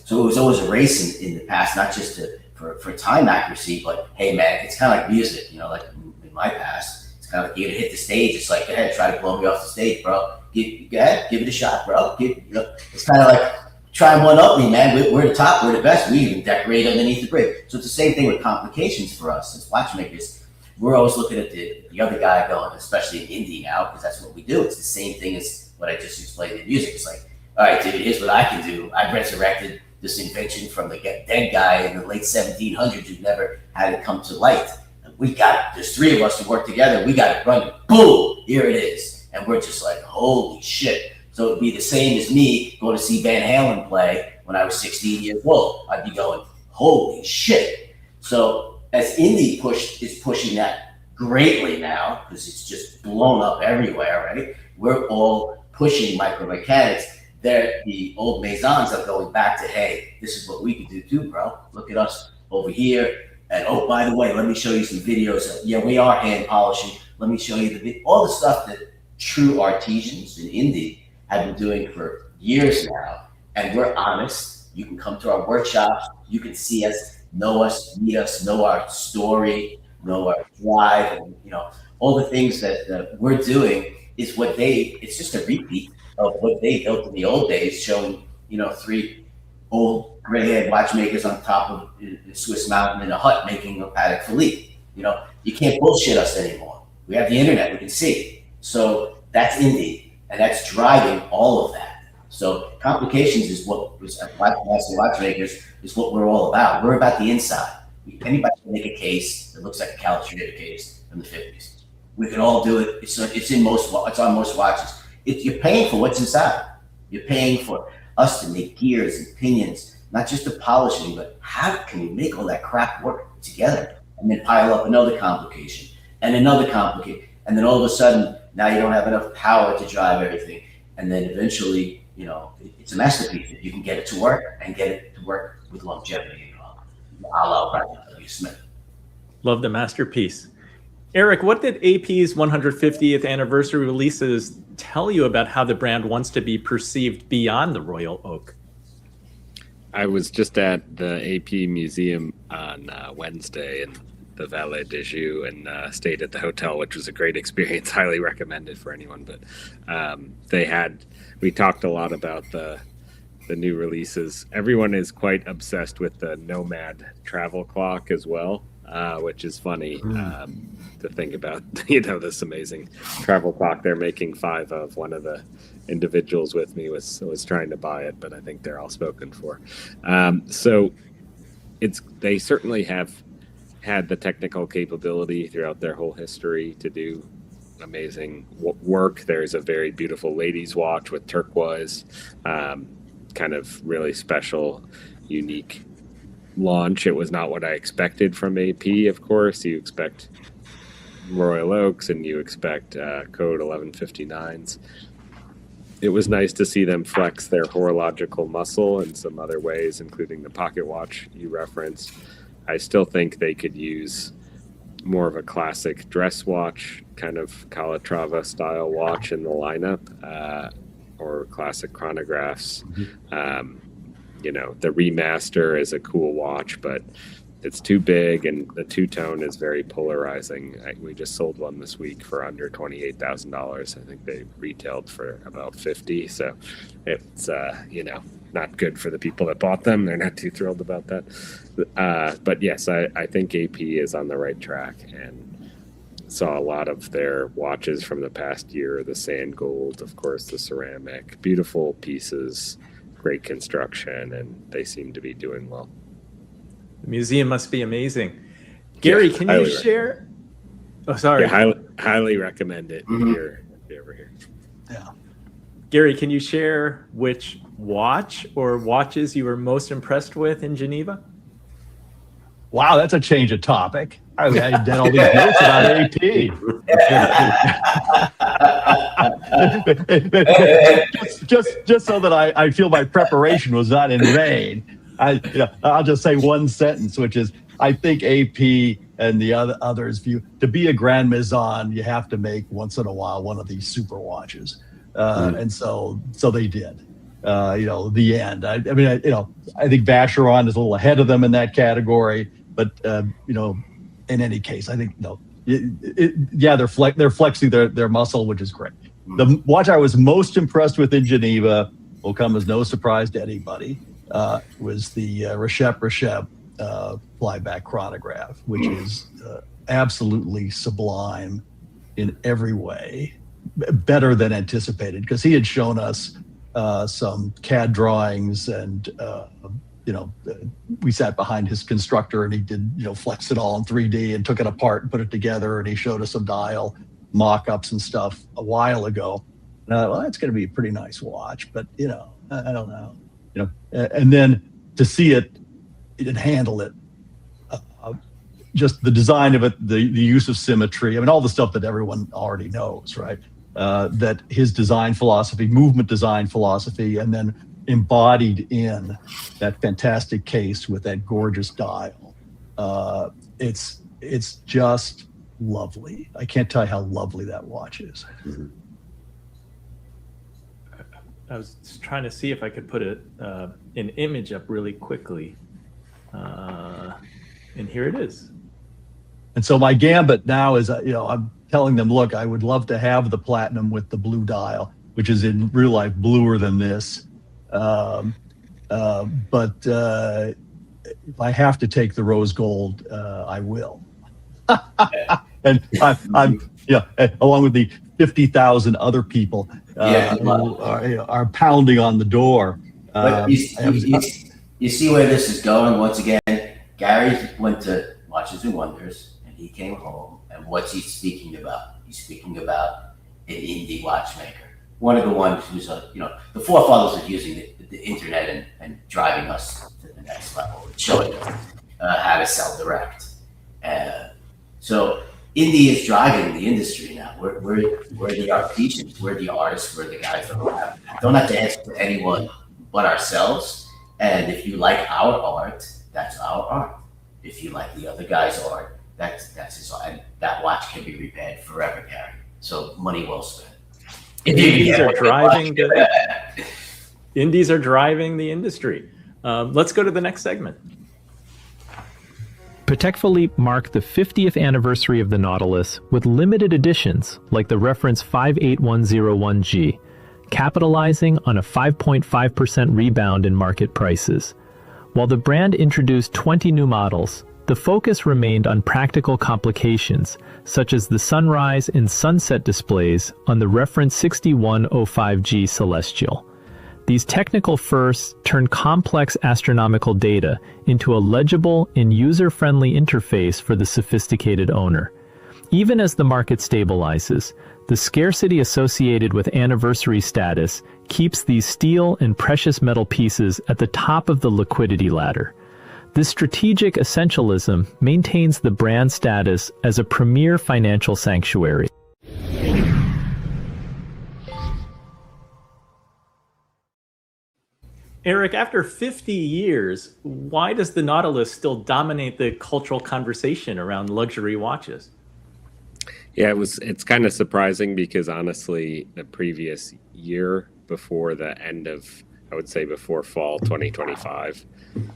So it was always a race in the past, not just for time accuracy, but hey man, it's kind of like music, like in my past, it's kind of like you're gonna hit the stage. It's like, go ahead, try to blow me off the stage, bro. Go ahead, give it a shot, bro. It's kind of like, try and one up me, man. We're the top, we're the best. We even decorate underneath the bridge. So it's the same thing with complications for us as watchmakers. We're always looking at the other guy going, especially in indie now, because that's what we do. It's the same thing as what I just explained in music. It's like, all right, dude, here's what I can do. I resurrected this invention from the dead guy in the late 1700s who never had it come to light. And we got it. There's three of us who work together. We got it running. Boom, here it is. And we're just like, holy shit. So it'd be the same as me going to see Van Halen play when I was 16 years old. I'd be going, holy shit. So as Indy is pushing that greatly now, because it's just blown up everywhere, right? We're all pushing micromechanics. The old Maisons are going back to, hey, this is what we can do too, bro. Look at us over here. And oh, by the way, let me show you some videos. Yeah, we are hand polishing. Let me show you all the stuff that true artisans in Indy have been doing for years now. And we're honest. You can come to our workshops. You can see us, meet us, know our story, know our drive, and all the things that we're doing is it's just a repeat of what they built in the old days, showing, 3 old gray-haired watchmakers on top of the Swiss mountain in a hut making a Patek Philippe. You can't bullshit us anymore. We have the internet, we can see. So that's Indy, and that's driving all of that. So complications is what was at Watchmakers is what we're all about. We're about the inside. Anybody can make a case that looks like a Calistrator case from the 50s. We can all do it. It's on most watches. You're paying for what's inside. You're paying for us to make gears and pinions, not just the polishing, but how can we make all that crap work together and then pile up another complication and another complication. And then all of a sudden, now you don't have enough power to drive everything. And then eventually, it's a masterpiece. You can get it to work and get it to work with longevity. A la W. Smith. Love the masterpiece. Eric, what did AP's 150th anniversary releases tell you about how the brand wants to be perceived beyond the Royal Oak? I was just at the AP Museum on Wednesday in the Valet de Joux and stayed at the hotel, which was a great experience. Highly recommended for anyone. But we talked a lot about the new releases. Everyone is quite obsessed with the Nomad travel clock as well, which is funny to think about. This amazing travel clock they're making 5 of. One of the individuals with me was trying to buy it, but I think they're all spoken for. So they certainly have had the technical capability throughout their whole history to do amazing work. There's a very beautiful ladies watch with turquoise, kind of really special, unique launch. It was not what I expected from AP, of course. You expect Royal Oaks and you expect code 1159s. It was nice to see them flex their horological muscle in some other ways, including the pocket watch you referenced. I still think they could use more of a classic dress watch, kind of Calatrava style watch in the lineup, or classic chronographs. The remaster is a cool watch, but it's too big and the two-tone is very polarizing. We just sold one this week for under $28,000. I think they retailed for about $50,000. So it's, not good for the people that bought them. They're not too thrilled about that. But yes, I think AP is on the right track and saw a lot of their watches from the past year, the sand gold, of course, the ceramic, beautiful pieces, great construction, and they seem to be doing well. The museum must be amazing. Gary, can you share? Oh, sorry. Yeah, highly recommend it if you're ever here. Yeah. Gary, can you share which watch or watches you were most impressed with in Geneva? Wow, that's a change of topic. I did all these notes about AP. just so that I feel my preparation was not in vain. I'll just say one sentence, which is, I think AP and the others view, to be a Grand Maison, you have to make once in a while one of these super watches. And so they did. The end. I think Vacheron is a little ahead of them in that category, but in any case, I think they're flexing their muscle, which is great. The watch I was most impressed with in Geneva will come as no surprise to anybody. Was the Riche flyback chronograph, which is absolutely sublime in every way, better than anticipated, because he had shown us some CAD drawings and we sat behind his constructor and he did flex it all in 3D and took it apart and put it together, and he showed us some dial mock-ups and stuff a while ago. And I thought, well, that's going to be a pretty nice watch, but I don't know. and then to see it and handle it, just the design of it, the use of symmetry, I mean, all the stuff that everyone already knows, right? That his design philosophy, movement design philosophy, and then embodied in that fantastic case with that gorgeous dial. It's just lovely. I can't tell you how lovely that watch is. Mhm. I was just trying to see if I could put an image up really quickly. And here it is. And so my gambit now is, I'm telling them, look, I would love to have the platinum with the blue dial, which is in real life bluer than this. But if I have to take the rose gold, I will. And I'm along with the 50,000 other people who are pounding on the door. But you see where this is going. Once again, Gary went to Watches and Wonders, and he came home. And what's he speaking about? He's speaking about an indie watchmaker. One of the ones who's, the forefathers of using the internet and driving us to the next level, showing us how to sell direct. So indie is driving the industry now. We're the artisans, we're the artists, we're the guys that don't have to answer to anyone but ourselves. And if you like our art, that's our art. If you like the other guy's art, that's his art. And that watch can be repaired forever, Gary. So money well spent. Indies are driving the industry. Let's go to the next segment. Patek Philippe marked the 50th anniversary of the Nautilus with limited editions like the reference 58101G, capitalizing on a 5.5% rebound in market prices. While the brand introduced 20 new models, the focus remained on practical complications, such as the sunrise and sunset displays on the reference 6105G Celestial. These technical firsts turn complex astronomical data into a legible and user-friendly interface for the sophisticated owner. Even as the market stabilizes, the scarcity associated with anniversary status keeps these steel and precious metal pieces at the top of the liquidity ladder. This strategic essentialism maintains the brand status as a premier financial sanctuary. Eric, after 50 years, why does the Nautilus still dominate the cultural conversation around luxury watches? Yeah, it's kind of surprising because honestly, the previous year before the end of, I would say before fall 2025,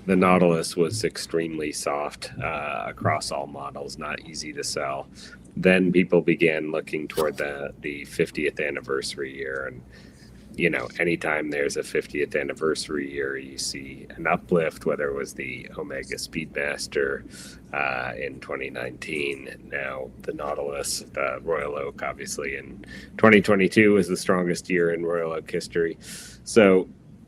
the Nautilus was extremely soft across all models, not easy to sell. Then people began looking toward the 50th anniversary year, and anytime there's a 50th anniversary year, you see an uplift, whether it was the Omega Speedmaster in 2019, now the Nautilus, the Royal Oak, obviously in 2022 is the strongest year in Royal Oak history. So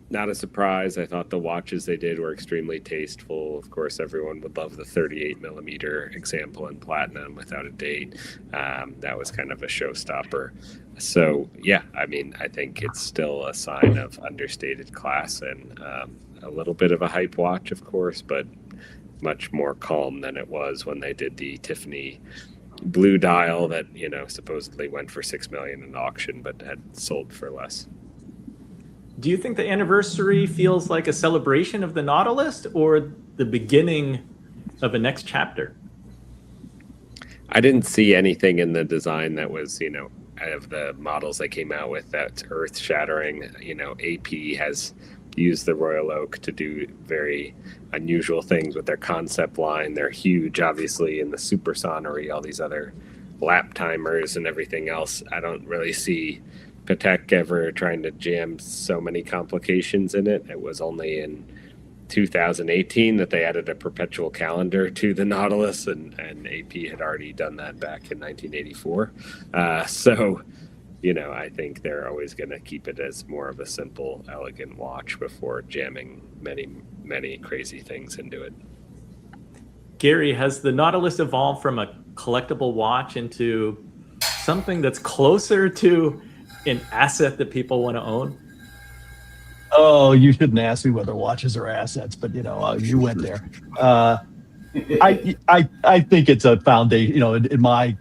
not a surprise. I thought the watches they did were extremely tasteful. Of course, everyone would love the 38 millimeter example in platinum without a date. That was kind of a showstopper. So, yeah, I mean, I think it's still a sign of understated class and a little bit of a hype watch, of course, but much more calm than it was when they did the Tiffany blue dial that, supposedly went for $6 million in auction, but had sold for less. Do you think the anniversary feels like a celebration of the Nautilus or the beginning of a next chapter? I didn't see anything in the design that was, of the models they came out with that's earth-shattering. AP has used the Royal Oak to do very unusual things with their concept line. They're huge, obviously, in the supersonnery, all these other lap timers and everything else. I don't really see Patek ever trying to jam so many complications in it. It was only in 2018 that they added a perpetual calendar to the Nautilus, and AP had already done that back in 1984. So, I think they're always going to keep it as more of a simple, elegant watch before jamming many, many crazy things into it. Gary, has the Nautilus evolved from a collectible watch into something that's closer to an asset that people want to own? Oh, you shouldn't ask me whether watches are assets, but you went there. I think it's a foundation. In my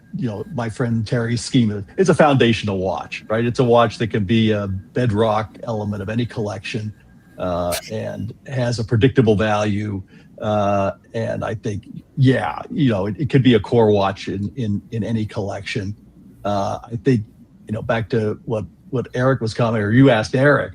my friend Terry's scheme, it's a foundational watch, right? It's a watch that can be a bedrock element of any collection, and has a predictable value. And I think, it could be a core watch in any collection. I think, back to what Eric was commenting, or you asked Eric,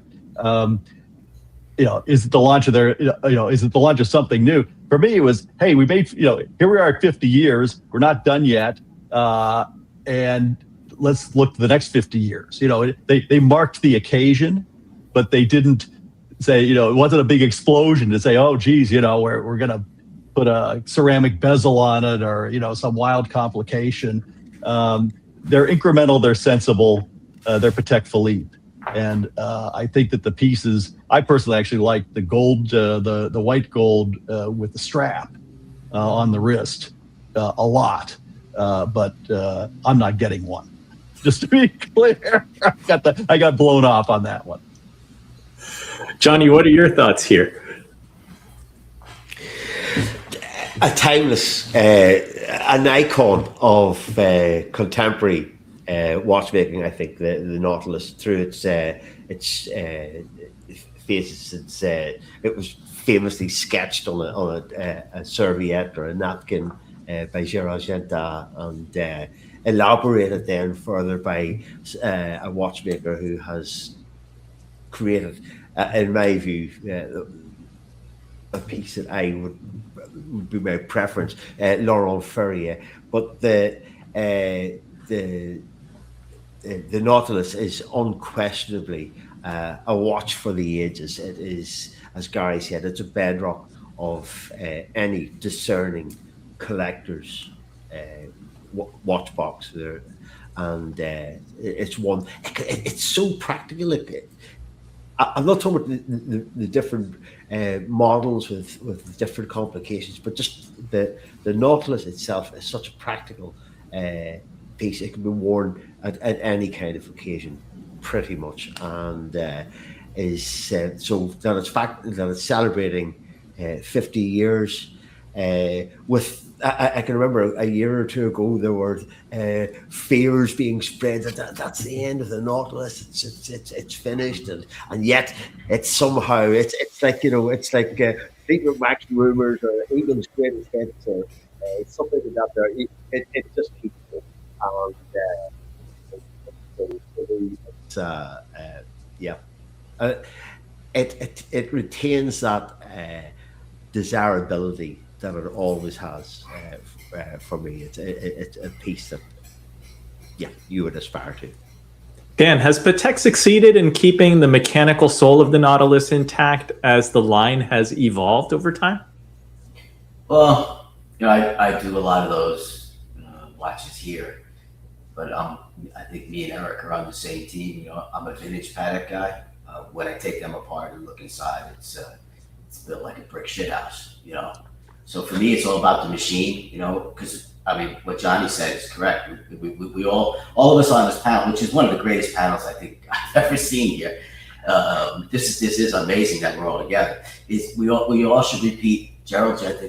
is it the launch of is it the launch of something new? For me, it was, hey, we made, here we are at 50 years, we're not done yet, and let's look to the next 50 years. They marked the occasion, but they didn't say, it wasn't a big explosion to say, oh, geez, we're going to put a ceramic bezel on it, or, some wild complication. They're incremental, they're sensible, they're Patek Philippe. And I think that the pieces, I personally actually like the gold, the white gold with the strap on the wrist a lot, but I'm not getting one. Just to be clear, I got blown off on that one. Johnny, what are your thoughts here? A timeless, an icon of contemporary watchmaking. I think the Nautilus, through its faces, it was famously sketched on a serviette or a napkin by Genta, and elaborated then further by a watchmaker who has created, in my view, a piece that I would be my preference, Laurent Ferrier. But the Nautilus is unquestionably a watch for the ages. It is, as Gary said, it's a bedrock of any discerning collector's watch box there, and it's one. It's so practical. I'm not talking about the different models with different complications, but just the Nautilus itself is such a practical piece. It can be worn at any kind of occasion, pretty much, and is so that it's celebrating 50 years with. I can remember a year or two ago there were fears being spread that that's the end of the Nautilus. It's finished, and yet it's somehow it's like Fleetwood Mac's rumors or England's greatest hits or something like that. There, it just keeps going, and it retains that desirability that it always has for me. It's a piece that, you would aspire to. Dan, has Patek succeeded in keeping the mechanical soul of the Nautilus intact as the line has evolved over time? Well, I do a lot of those watches here, but I think me and Eric are on the same team. I'm a vintage Patek guy. When I take them apart and look inside, it's built like a brick shithouse, So for me, it's all about the machine, because what Johnny said is correct. We all of us on this panel, which is one of the greatest panels I think I've ever seen here. This is amazing that we're all together. We all should repeat Gerald Genta,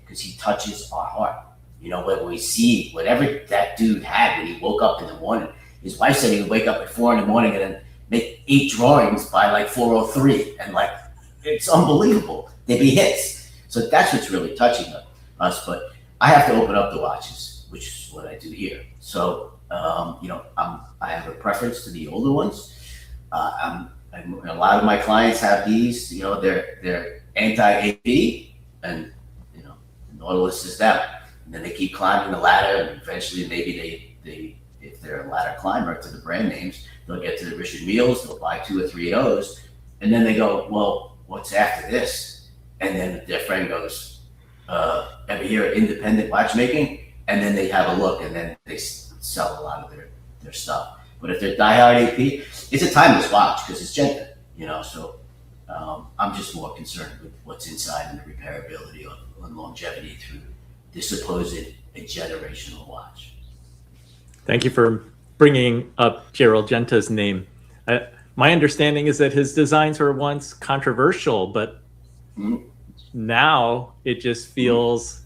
because he touches our heart. When we see whatever that dude had when he woke up in the morning. His wife said he would wake up at 4 a.m. and then make 8 drawings by like 4:03, and it's unbelievable. They'd be hits. So that's what's really touching us. But I have to open up the watches, which is what I do here. So, I have a preference to the older ones. A lot of my clients have these. They're anti-AP, and Nautilus is them. And then they keep climbing the ladder, and eventually maybe they if they're a ladder climber to the brand names, they'll get to the Richard Milles, they'll buy 2 or 3 of those, and then they go, well, what's after this? And then their friend goes, ever hear of independent watchmaking? And then they have a look, and then they sell a lot of their stuff. But if they're diehard AP, it's a timeless watch because it's Genta, So I'm just more concerned with what's inside and the repairability and longevity through this supposed a generational watch. Thank you for bringing up Gerald Genta's name. My understanding is that his designs were once controversial, but now it just feels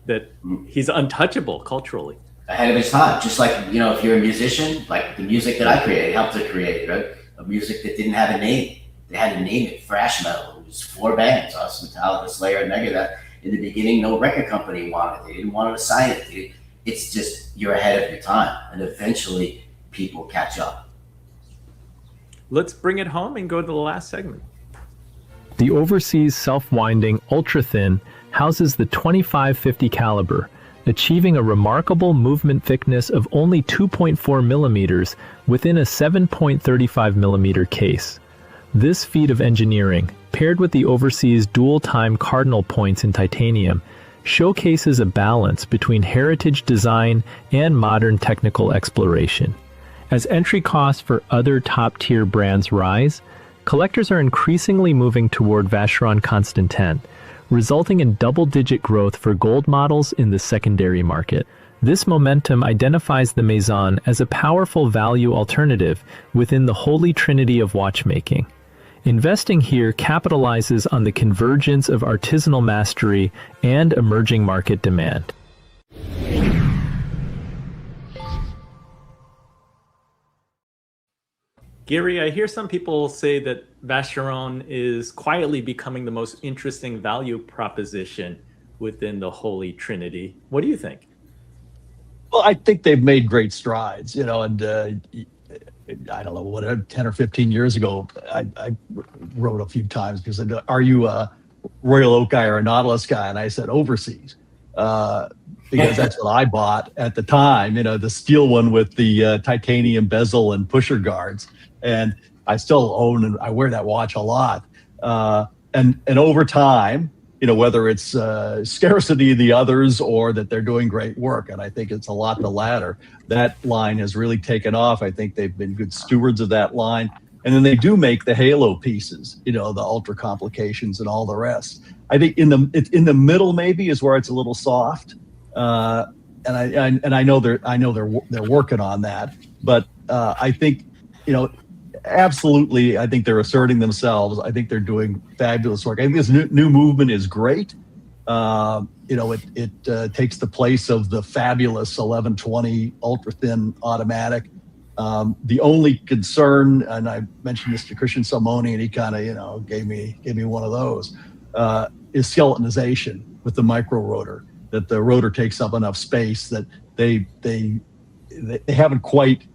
that he's untouchable culturally. Ahead of his time, just like, if you're a musician, like the music that I created, helped to create, right? A music that didn't have a name. They had to name it thrash metal. It was 4 bands, us, Metallica, Slayer, and Megadeth. In the beginning, no record company wanted it. They didn't want to sign it. It's just, you're ahead of your time, and eventually people catch up. Let's bring it home and go to the last segment. The overseas self-winding ultra-thin houses the 2550 caliber, achieving a remarkable movement thickness of only 2.4 millimeters within a 7.35 millimeter case. This feat of engineering, paired with the overseas dual-time cardinal points in titanium, showcases a balance between heritage design and modern technical exploration. As entry costs for other top-tier brands rise, collectors are increasingly moving toward Vacheron Constantin, resulting in double-digit growth for gold models in the secondary market. This momentum identifies the Maison as a powerful value alternative within the Holy Trinity of watchmaking. Investing here capitalizes on the convergence of artisanal mastery and emerging market demand. Gary, I hear some people say that Vacheron is quietly becoming the most interesting value proposition within the Holy Trinity. What do you think? Well, I think they've made great strides, and I don't know, what, 10 or 15 years ago, I wrote a few times because I said, are you a Royal Oak guy or a Nautilus guy? And I said, overseas, because that's what I bought at the time, the steel one with the titanium bezel and pusher guards. And I still own and I wear that watch a lot. And over time, whether it's scarcity of the others or that they're doing great work. And I think it's a lot the latter. That line has really taken off. I think they've been good stewards of that line. And then they do make the halo pieces, the ultra complications and all the rest. I think in the middle maybe is where it's a little soft. And I know they're working on that. But I think, absolutely, I think they're asserting themselves. I think they're doing fabulous work. I think this new movement is great. It takes the place of the fabulous 1120 ultra thin automatic. The only concern, and I mentioned this to Christian Salmoni, and he kind of gave me one of those, is skeletonization with the micro rotor. That the rotor takes up enough space that they haven't quite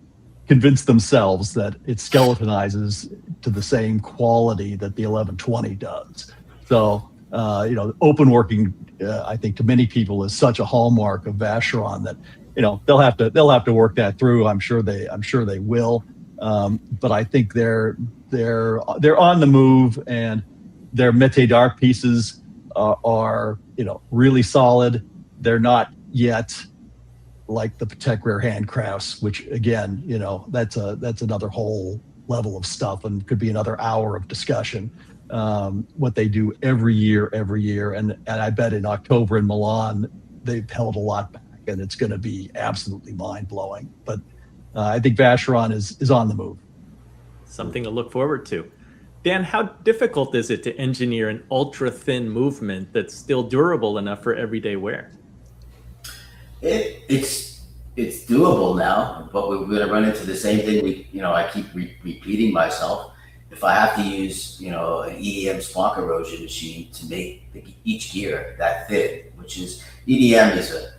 convinced themselves that it skeletonizes to the same quality that the 1120 does. So, open working, I think to many people is such a hallmark of Vacheron that, they'll have to work that through. I'm sure they will. But I think they're on the move, and their métier d'art pieces are really solid. They're not yet like the Patek rare handcrafts, which again, that's another whole level of stuff and could be another hour of discussion. What they do every year, and I bet in October in Milan they've held a lot back, and it's going to be absolutely mind blowing. But I think Vacheron is on the move. Something to look forward to. Dan, how difficult is it to engineer an ultra thin movement that's still durable enough for everyday wear? It's doable now, but we're going to run into the same thing. I keep repeating myself. If I have to use, an EDM spark erosion machine to make each gear that thin, which is EDM is a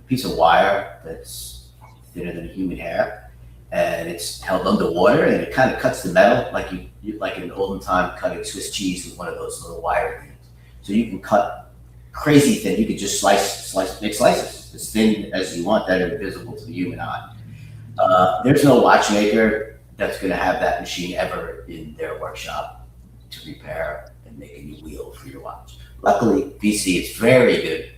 piece of wire that's thinner than human hair, and it's held underwater, and it kind of cuts the metal like like an olden time cutting Swiss cheese with one of those little wire things. So you can cut crazy thin. You could just make slices as thin as you want that are invisible to the human eye. There's no watchmaker that's going to have that machine ever in their workshop to repair and make a new wheel for your watch. Luckily, VC is very good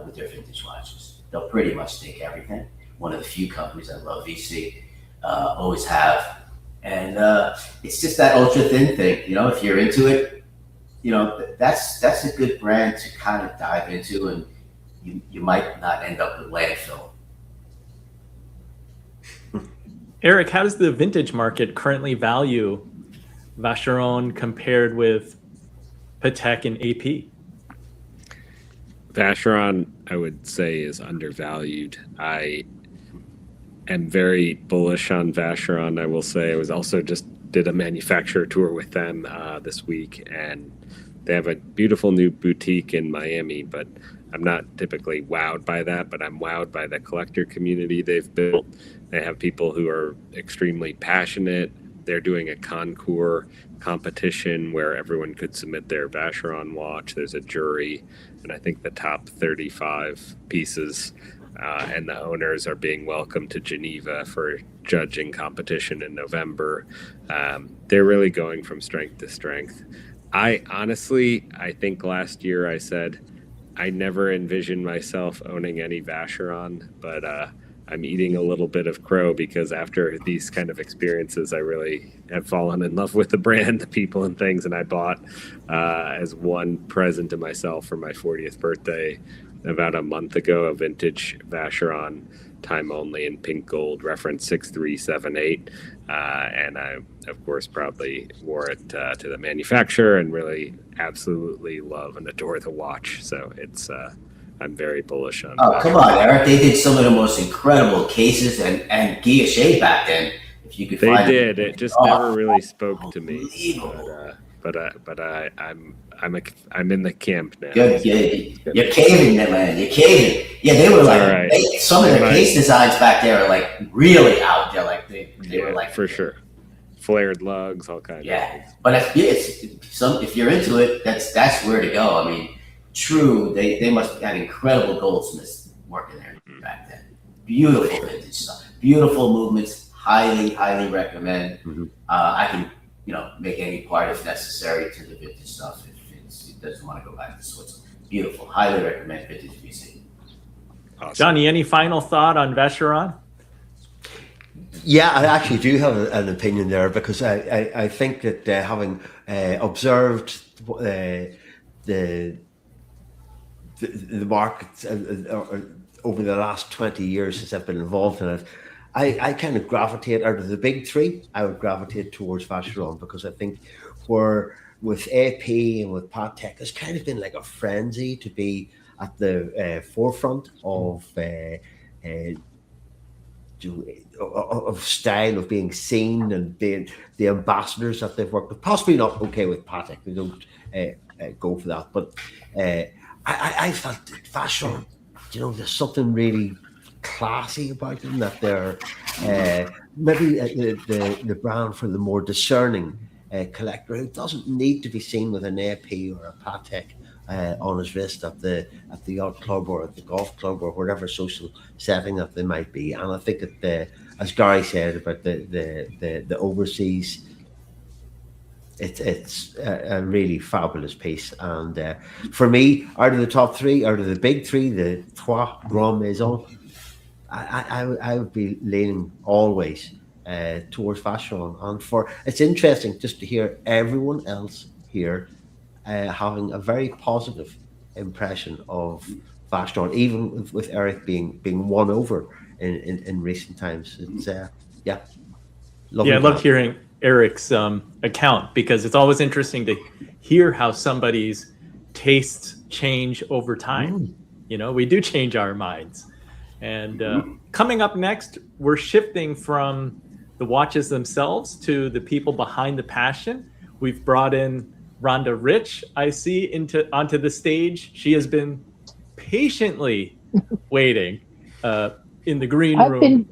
with their vintage watches. They'll pretty much take everything. One of the few companies I love, VC, always have. And it's just that ultra thin thing. If you're into it, that's a good brand to kind of dive into, and you might not end up with landfill. Eric, how does the vintage market currently value Vacheron compared with Patek and AP? Vacheron, I would say, is undervalued. I am very bullish on Vacheron. I will say I was also just did a manufacturer tour with them this week, and they have a beautiful new boutique in Miami, but I'm not typically wowed by that, but I'm wowed by the collector community they've built. They have people who are extremely passionate. They're doing a concours competition where everyone could submit their Vacheron watch. There's a jury, and I think the top 35 pieces and the owners are being welcomed to Geneva for judging competition in November. They're really going from strength to strength. I think last year I said I never envisioned myself owning any Vacheron, but I'm eating a little bit of crow because after these kind of experiences, I really have fallen in love with the brand, the people and things. And I bought as one present to myself for my 40th birthday about a month ago, a vintage Vacheron, time only in pink gold, reference 6378. And I, of course, proudly wore it to the manufacturer and really absolutely love and adore the watch. So it's, I'm very bullish on Oh, come on, Eric. They did some of the most incredible cases and guilloche back then. If you could find did. It just never really spoke to me. But I'm in the camp now. You're caving, man. You're caving. Yeah, they were like right. Some of the case designs back there are like really out there. Like they were like for sure, flared lugs, all kinds. Yeah, of things. but if you're into it, that's where to go. I mean, true, they must have had incredible goldsmiths working there back then. Beautiful vintage stuff, beautiful movements. Highly recommend. I can make any part if necessary to the vintage stuff if it doesn't want to go back to Switzerland. Beautiful. Highly recommend vintage museum. Awesome. Johnny, any final thought on Vacheron? Yeah, I actually do have an opinion there because I think that having observed the market over the last 20 years since I've been involved in it, I kind of gravitate out of the big three. I would gravitate towards Vacheron because I think where with AP and with Patek, it's kind of been like a frenzy to be at the forefront of style, of being seen and being the ambassadors that they've worked with. Possibly not okay with Patek. They don't go for that. But I felt that Vacheron, there's something really classy about them, that they're maybe the brand for the more discerning collector who doesn't need to be seen with an AP or a Patek on his wrist at the yacht club or at the golf club or whatever social setting that they might be. And I think that as Gary said about the overseas, it's a really fabulous piece. And for me, out of the top three, out of the big three, the trois grands maisons, I would be leaning always towards Vacheron. And it's interesting just to hear everyone else here having a very positive impression of Vacheron, even with Eric being won over in recent times. It's lovely. Yeah, I loved hearing Eric's account because it's always interesting to hear how somebody's tastes change over time. We do change our minds. And coming up next, we're shifting from the watches themselves to the people behind the passion. We've brought in Rhonda Riche, I see, onto the stage. She has been patiently waiting in the green room.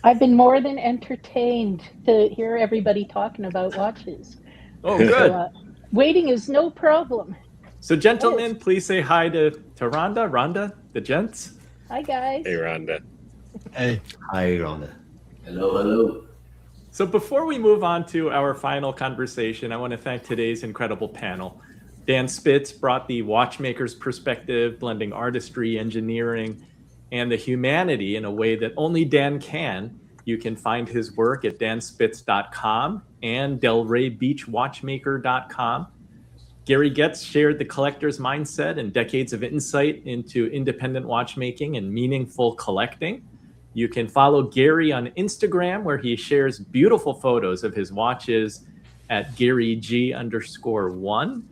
I've been more than entertained to hear everybody talking about watches. Oh, good. So, waiting is no problem. So, gentlemen, please say hi to Rhonda. Rhonda, the gents. Hi, guys. Hey, Rhonda. Hey. Hi, Rhonda. Hello. So before we move on to our final conversation, I want to thank today's incredible panel. Dan Spitz brought the watchmaker's perspective, blending artistry, engineering, and the humanity in a way that only Dan can. You can find his work at danspitz.com and delraybeachwatchmaker.com. Gary Getz shared the collector's mindset and decades of insight into independent watchmaking and meaningful collecting. You can follow Gary on Instagram, where he shares beautiful photos of his watches at GaryG_1.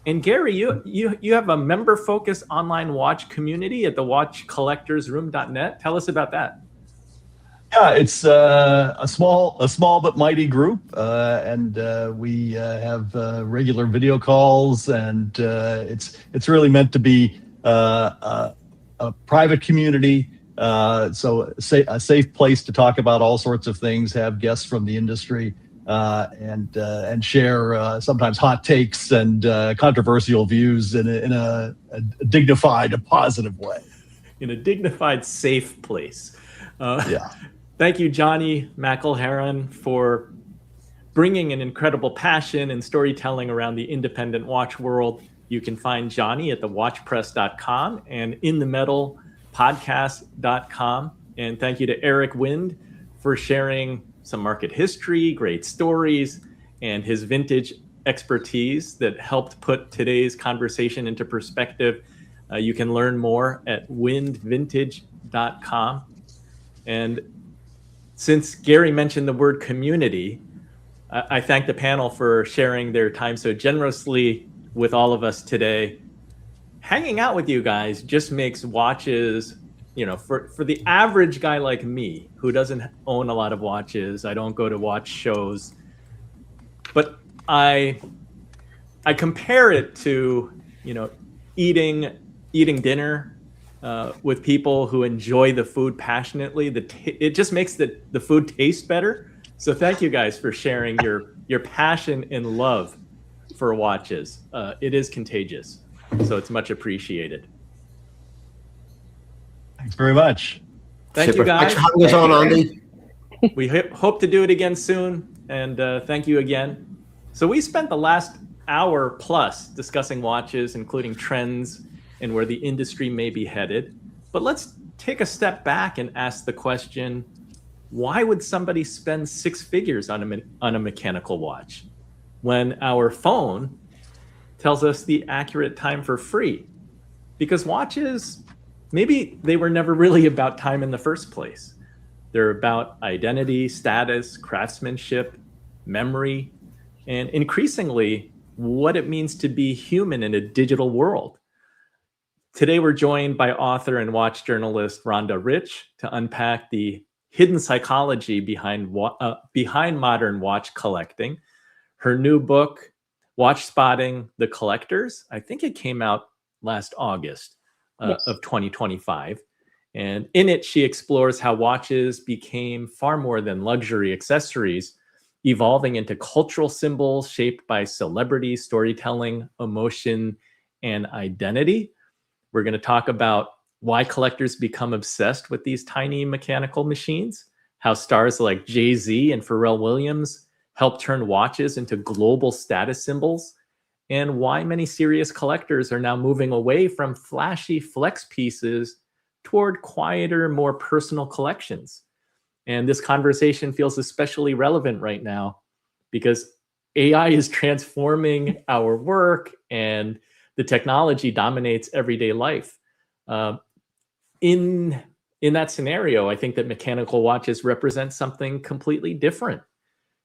And Gary, you have a member-focused online watch community at the watchcollectorsroom.net. Tell us about that. Yeah, it's a small but mighty group, and we have regular video calls, and it's really meant to be a private community. So a safe place to talk about all sorts of things, have guests from the industry, and share sometimes hot takes and controversial views in a dignified, a positive way. In a dignified, safe place. Yeah. Thank you, Johnny McElherron, for bringing an incredible passion and storytelling around the independent watch world. You can find Johnny at thewatchpress.com and inthemetalpodcast.com. And thank you to Eric Wind for sharing some market history, great stories, and his vintage expertise that helped put today's conversation into perspective. You can learn more at windvintage.com. And since Gary mentioned the word community, I thank the panel for sharing their time so generously with all of us today. Hanging out with you guys just makes watches, for the average guy like me who doesn't own a lot of watches, I don't go to watch shows, but I compare it to, eating dinner with people who enjoy the food passionately. It just makes the food taste better. So thank you guys for sharing your passion and love for watches. It is contagious, so it's much appreciated. Thanks very much. Thank you, guys. Thanks for having us on, Andy. We hope to do it again soon, and thank you again. So we spent the last hour plus discussing watches, including trends and where the industry may be headed. But let's take a step back and ask the question, why would somebody spend six figures on a mechanical watch when our phone tells us the accurate time for free? Because watches, maybe they were never really about time in the first place. They're about identity, status, craftsmanship, memory, and increasingly what it means to be human in a digital world. Today, we're joined by author and watch journalist Rhonda Riche to unpack the hidden psychology behind modern watch collecting. Her new book, Watch Spotting the Collectors, I think it came out last August Yes. of 2025. And in it, she explores how watches became far more than luxury accessories, evolving into cultural symbols shaped by celebrity, storytelling, emotion, and identity. We're going to talk about why collectors become obsessed with these tiny mechanical machines, how stars like Jay-Z and Pharrell Williams help turn watches into global status symbols, and why many serious collectors are now moving away from flashy flex pieces toward quieter, more personal collections. And this conversation feels especially relevant right now because AI is transforming our work and the technology dominates everyday life. In that scenario, I think that mechanical watches represent something completely different: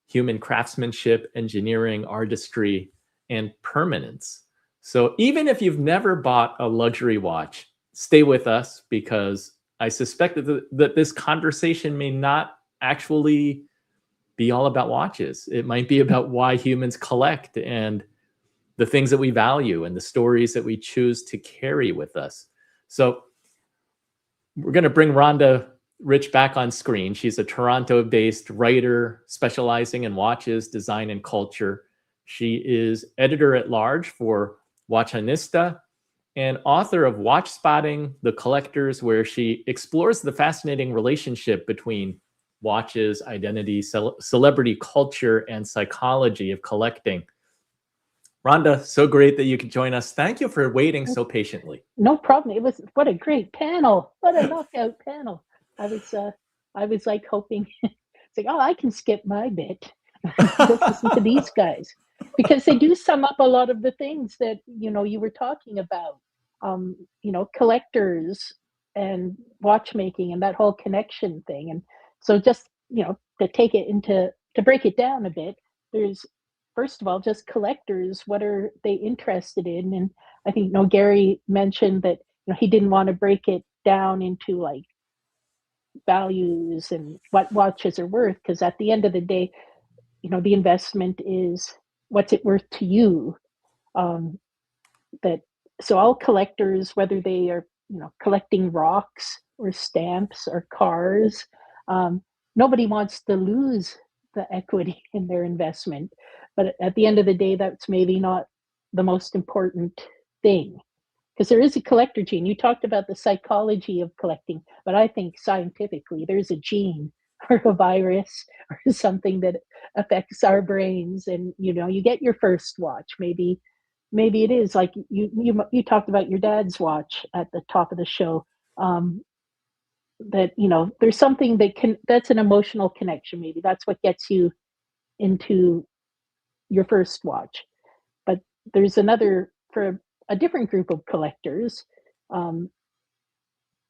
human craftsmanship, engineering, artistry, and permanence. So even if you've never bought a luxury watch, stay with us because I suspect that this conversation may not actually be all about watches. It might be about why humans collect and the things that we value and the stories that we choose to carry with us. So we're going to bring Rhonda Riche back on screen. She's a Toronto-based writer specializing in watches, design, and culture. She is editor-at-large for Watchonista and author of Watch Spotting the Collectors, where she explores the fascinating relationship between watches, identity, celebrity culture, and psychology of collecting. Rhonda, so great that you could join us. Thank you for waiting so patiently. No problem. What a great panel. What a knockout panel. I was like hoping, it's like, oh, I can skip my bit. Just listen to these guys because they do sum up a lot of the things that, you were talking about, collectors and watchmaking and that whole connection thing. And so just, to break it down a bit, there's first of all, just collectors, what are they interested in? And I think, Gary mentioned that, he didn't want to break it down into like values and what watches are worth, because at the end of the day, the investment is what's it worth to you. So all collectors, whether they are collecting rocks or stamps or cars, nobody wants to lose the equity in their investment. But at the end of the day, that's maybe not the most important thing, because there is a collector gene. You talked about the psychology of collecting, but I think scientifically there's a gene or a virus or something that affects our brains. And you get your first watch, maybe it is like you talked about your dad's watch at the top of the show, that there's something that's an emotional connection. Maybe that's what gets you into your first watch. But there's another, for a different group of collectors,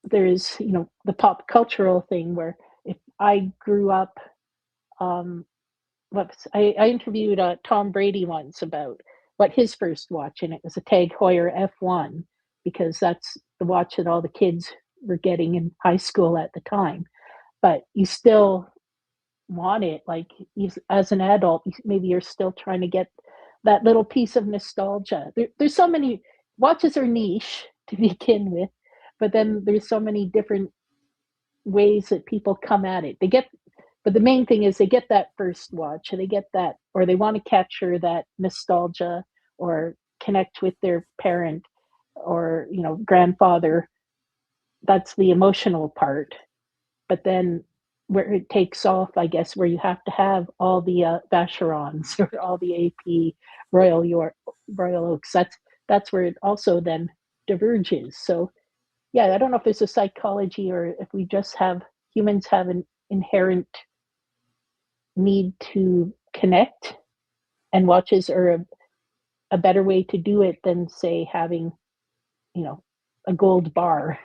there's the pop cultural thing, where if I grew up, I interviewed Tom Brady once about what his first watch, and it was a Tag Heuer F1, because that's the watch that all the kids were getting in high school at the time. But you still want it, like as an adult, maybe you're still trying to get that little piece of nostalgia. There's so many watches are niche to begin with, but then there's so many different ways that people come at it. But the main thing is they get that first watch, and they get that, or they want to capture that nostalgia or connect with their parent or grandfather. That's the emotional part. But then where it takes off, I guess, where you have to have all the Vacherons or all the AP Royal Oaks. That's where it also then diverges. So yeah, I don't know if there's a psychology, or if we just humans have an inherent need to connect, and watches are a better way to do it than, say, having a gold bar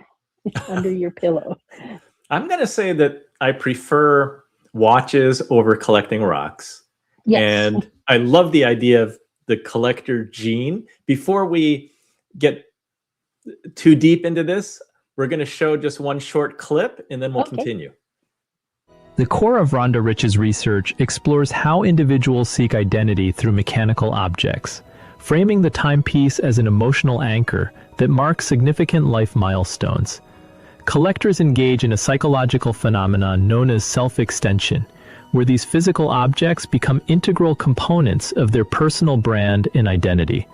under your pillow. I'm going to say that I prefer watches over collecting rocks. Yes. And I love the idea of the collector gene. Before we get too deep into this, we're going to show just one short clip, and then we'll continue. The core of Rhonda Riche's research explores how individuals seek identity through mechanical objects, framing the timepiece as an emotional anchor that marks significant life milestones. Collectors engage in a psychological phenomenon known as self-extension, where these physical objects become integral components of their personal brand and identity.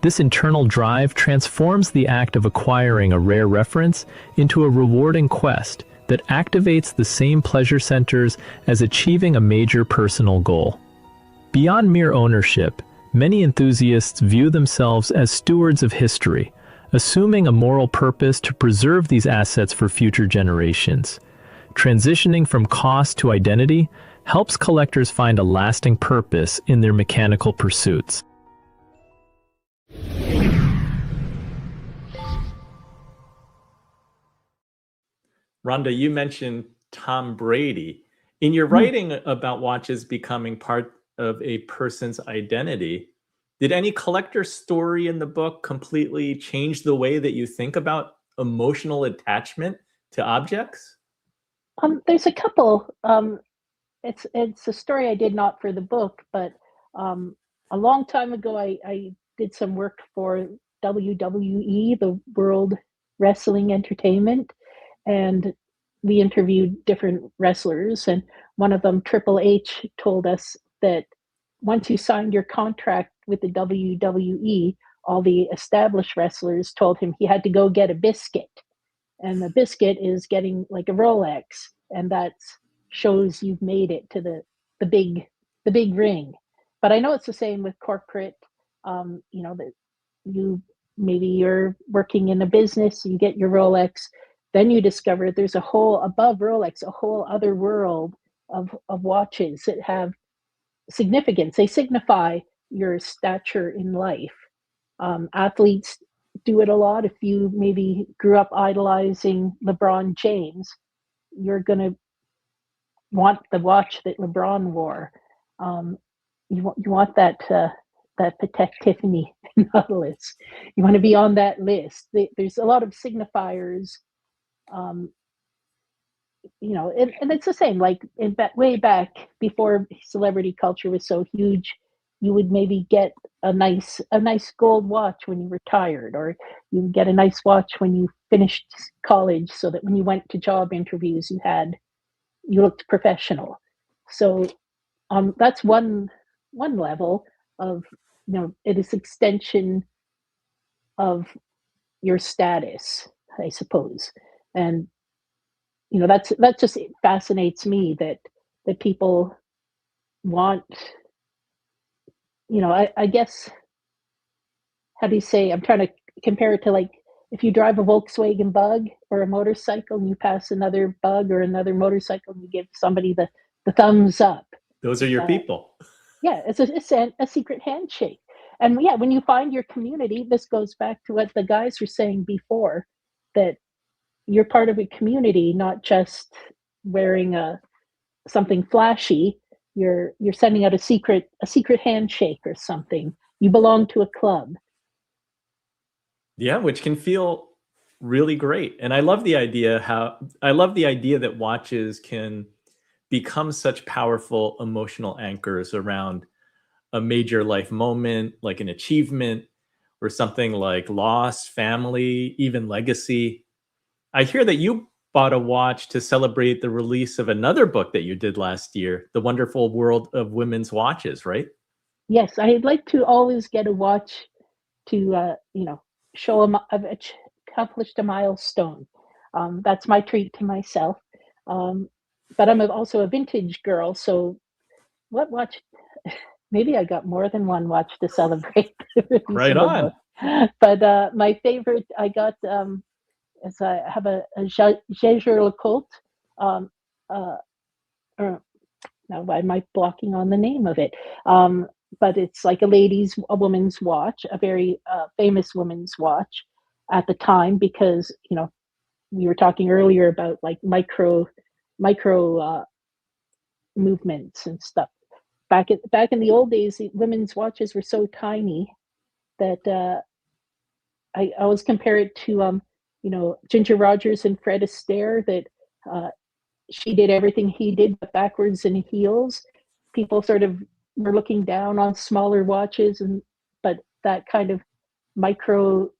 This internal drive transforms the act of acquiring a rare reference into a rewarding quest that activates the same pleasure centers as achieving a major personal goal. Beyond mere ownership, many enthusiasts view themselves as stewards of history, assuming a moral purpose to preserve these assets for future generations. Transitioning from cost to identity helps collectors find a lasting purpose in their mechanical pursuits. Rhonda, you mentioned Tom Brady. In your writing about watches becoming part of a person's identity, did any collector story in the book completely change the way that you think about emotional attachment to objects? There's a couple. It's a story I did not for the book, but a long time ago, I did some work for WWE, the World Wrestling Entertainment, and we interviewed different wrestlers, and one of them, Triple H, told us that once you signed your contract with the WWE, all the established wrestlers told him he had to go get a biscuit, and the biscuit is getting like a Rolex, and that shows you've made it to the big ring. But I know it's the same with corporate. That you're working in a business, you get your Rolex, then you discover there's a whole above Rolex, a whole other world of watches that have significance. They signify your stature in life. Athletes do it a lot. If you maybe grew up idolizing LeBron James, you're going to want the watch that LeBron wore. you want that that Patek Tiffany Nautilus. You want to be on that list. There's a lot of signifiers. You know, and it's the same. Like way back before celebrity culture was so huge, you would maybe get a nice gold watch when you retired, or you would get a nice watch when you finished college, so that when you went to job interviews, you looked professional. So that's one level of, you know, it is extension of your status, I suppose. And you know, that just fascinates me that people want, you know, I guess, how do you say, I'm trying to compare it to, like, if you drive a Volkswagen Bug or a motorcycle and you pass another Bug or another motorcycle and you give somebody the thumbs up. Those are your people. Yeah, it's a secret handshake. And yeah, when you find your community, this goes back to what the guys were saying before, that you're part of a community, not just wearing something flashy. You're sending out a secret handshake or something. You belong to a club. Yeah, which can feel really great. And I love the idea that watches can become such powerful emotional anchors around a major life moment, like an achievement, or something like loss, family, even legacy. I hear that you bought a watch to celebrate the release of another book that you did last year, The Wonderful World of Women's Watches, right? Yes, I'd like to always get a watch to, you know, show I've accomplished a milestone. That's my treat to myself. But I'm also a vintage girl, so what watch? Maybe I got more than one watch to celebrate the release Right of a on. book. But my favorite I got, is I have a Jaeger LeCoultre. Now why am I blocking on the name of it? But it's like a woman's watch, a very famous woman's watch at the time, because, you know, we were talking earlier about like micro movements and stuff. Back in the old days, women's watches were so tiny that I always compare it to, you know, Ginger Rogers and Fred Astaire, that she did everything he did, but backwards in heels. People sort of were looking down on smaller watches, but that kind of micro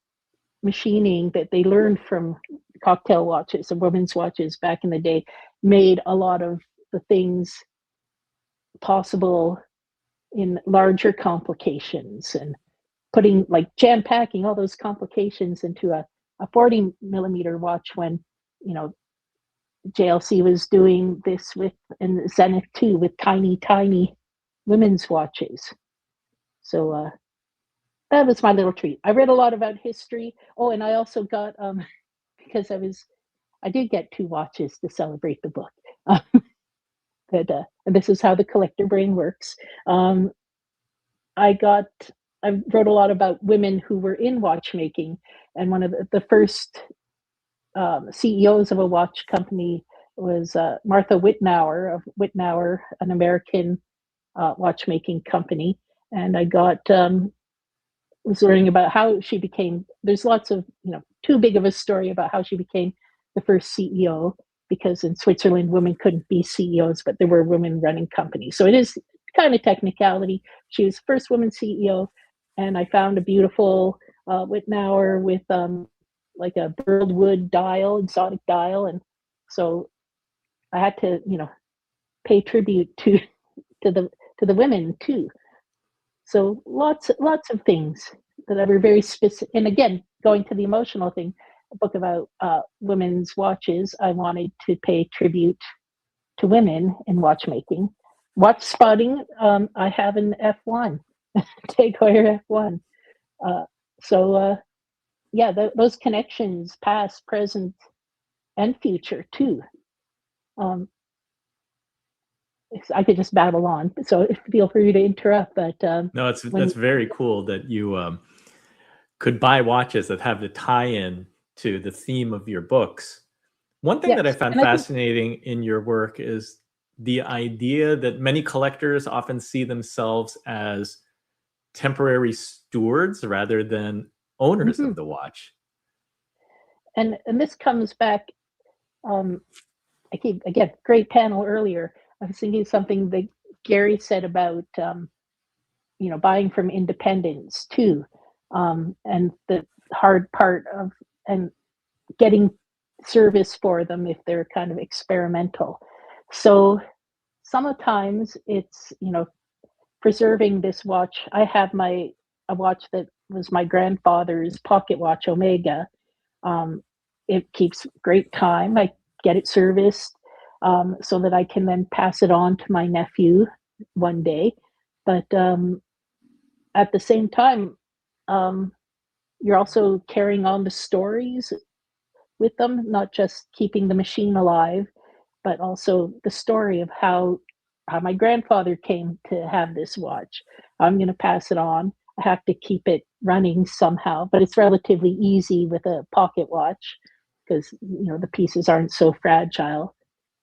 machining that they learned from cocktail watches and women's watches back in the day made a lot of the things possible in larger complications, and putting, like, jam packing all those complications into a 40 millimeter watch, when, you know, JLC was doing this with, and Zenith too, with tiny women's watches. So that was my little treat. I read a lot about history. Oh, and I also got, because I did get 2 watches to celebrate the book. And this is how the collector brain works. I wrote a lot about women who were in watchmaking, and one of the first CEOs of a watch company was Martha Wittnauer of Wittnauer, an American watchmaking company. And I was learning about how she became. There's lots of, you know, too big of a story about how she became the first CEO, because in Switzerland women couldn't be CEOs, but there were women running companies. So it is kind of technicality. She was the first woman CEO, and I found a beautiful Wittnauer with like a burled wood dial, exotic dial, and so I had to, you know, pay tribute to the women too. So lots of things that were very specific. And again, going to the emotional thing, a book about women's watches, I wanted to pay tribute to women in watchmaking. Watch spotting, I have an F1, Tag Heuer F1. Yeah, those connections, past, present, and future too. I could just babble on, so feel free to interrupt. But no, that's very cool that you could buy watches that have the tie-in to the theme of your books. One thing that I found fascinating in your work is the idea that many collectors often see themselves as temporary stewards rather than owners of the watch. And this comes back, again, great panel earlier. I was thinking something that Gary said about, buying from independents too. And the hard part of, and getting service for them if they're kind of experimental. So sometimes it's, preserving this watch. I have a watch that was my grandfather's pocket watch, Omega. It keeps great time. I get it serviced so that I can then pass it on to my nephew one day. But at the same time, you're also carrying on the stories with them, not just keeping the machine alive, but also the story of how my grandfather came to have this watch. I'm going to pass it on. I have to keep it running somehow, but it's relatively easy with a pocket watch because the pieces aren't so fragile.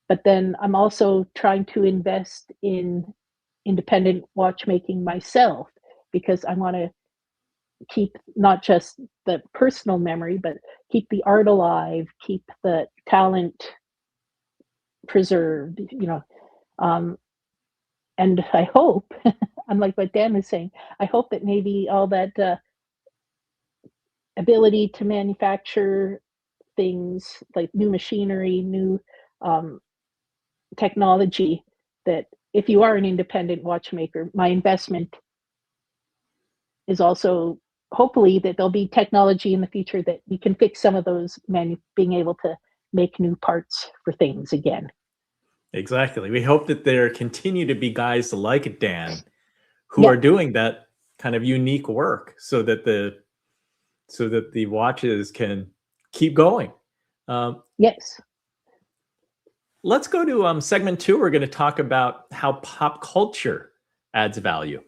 But then I'm also trying to invest in independent watchmaking myself because I want to keep not just the personal memory, but keep the art alive, keep the talent preserved, and I hope, unlike what Dan was saying, I hope that maybe all that ability to manufacture things like new machinery, new technology, that if you are an independent watchmaker, my investment is also hopefully that there'll be technology in the future that you can fix some of those, being able to make new parts for things again. Exactly. We hope that there continue to be guys like Dan who are doing that kind of unique work so that the watches can keep going. Yes. Let's go to segment 2. We're going to talk about how pop culture adds value.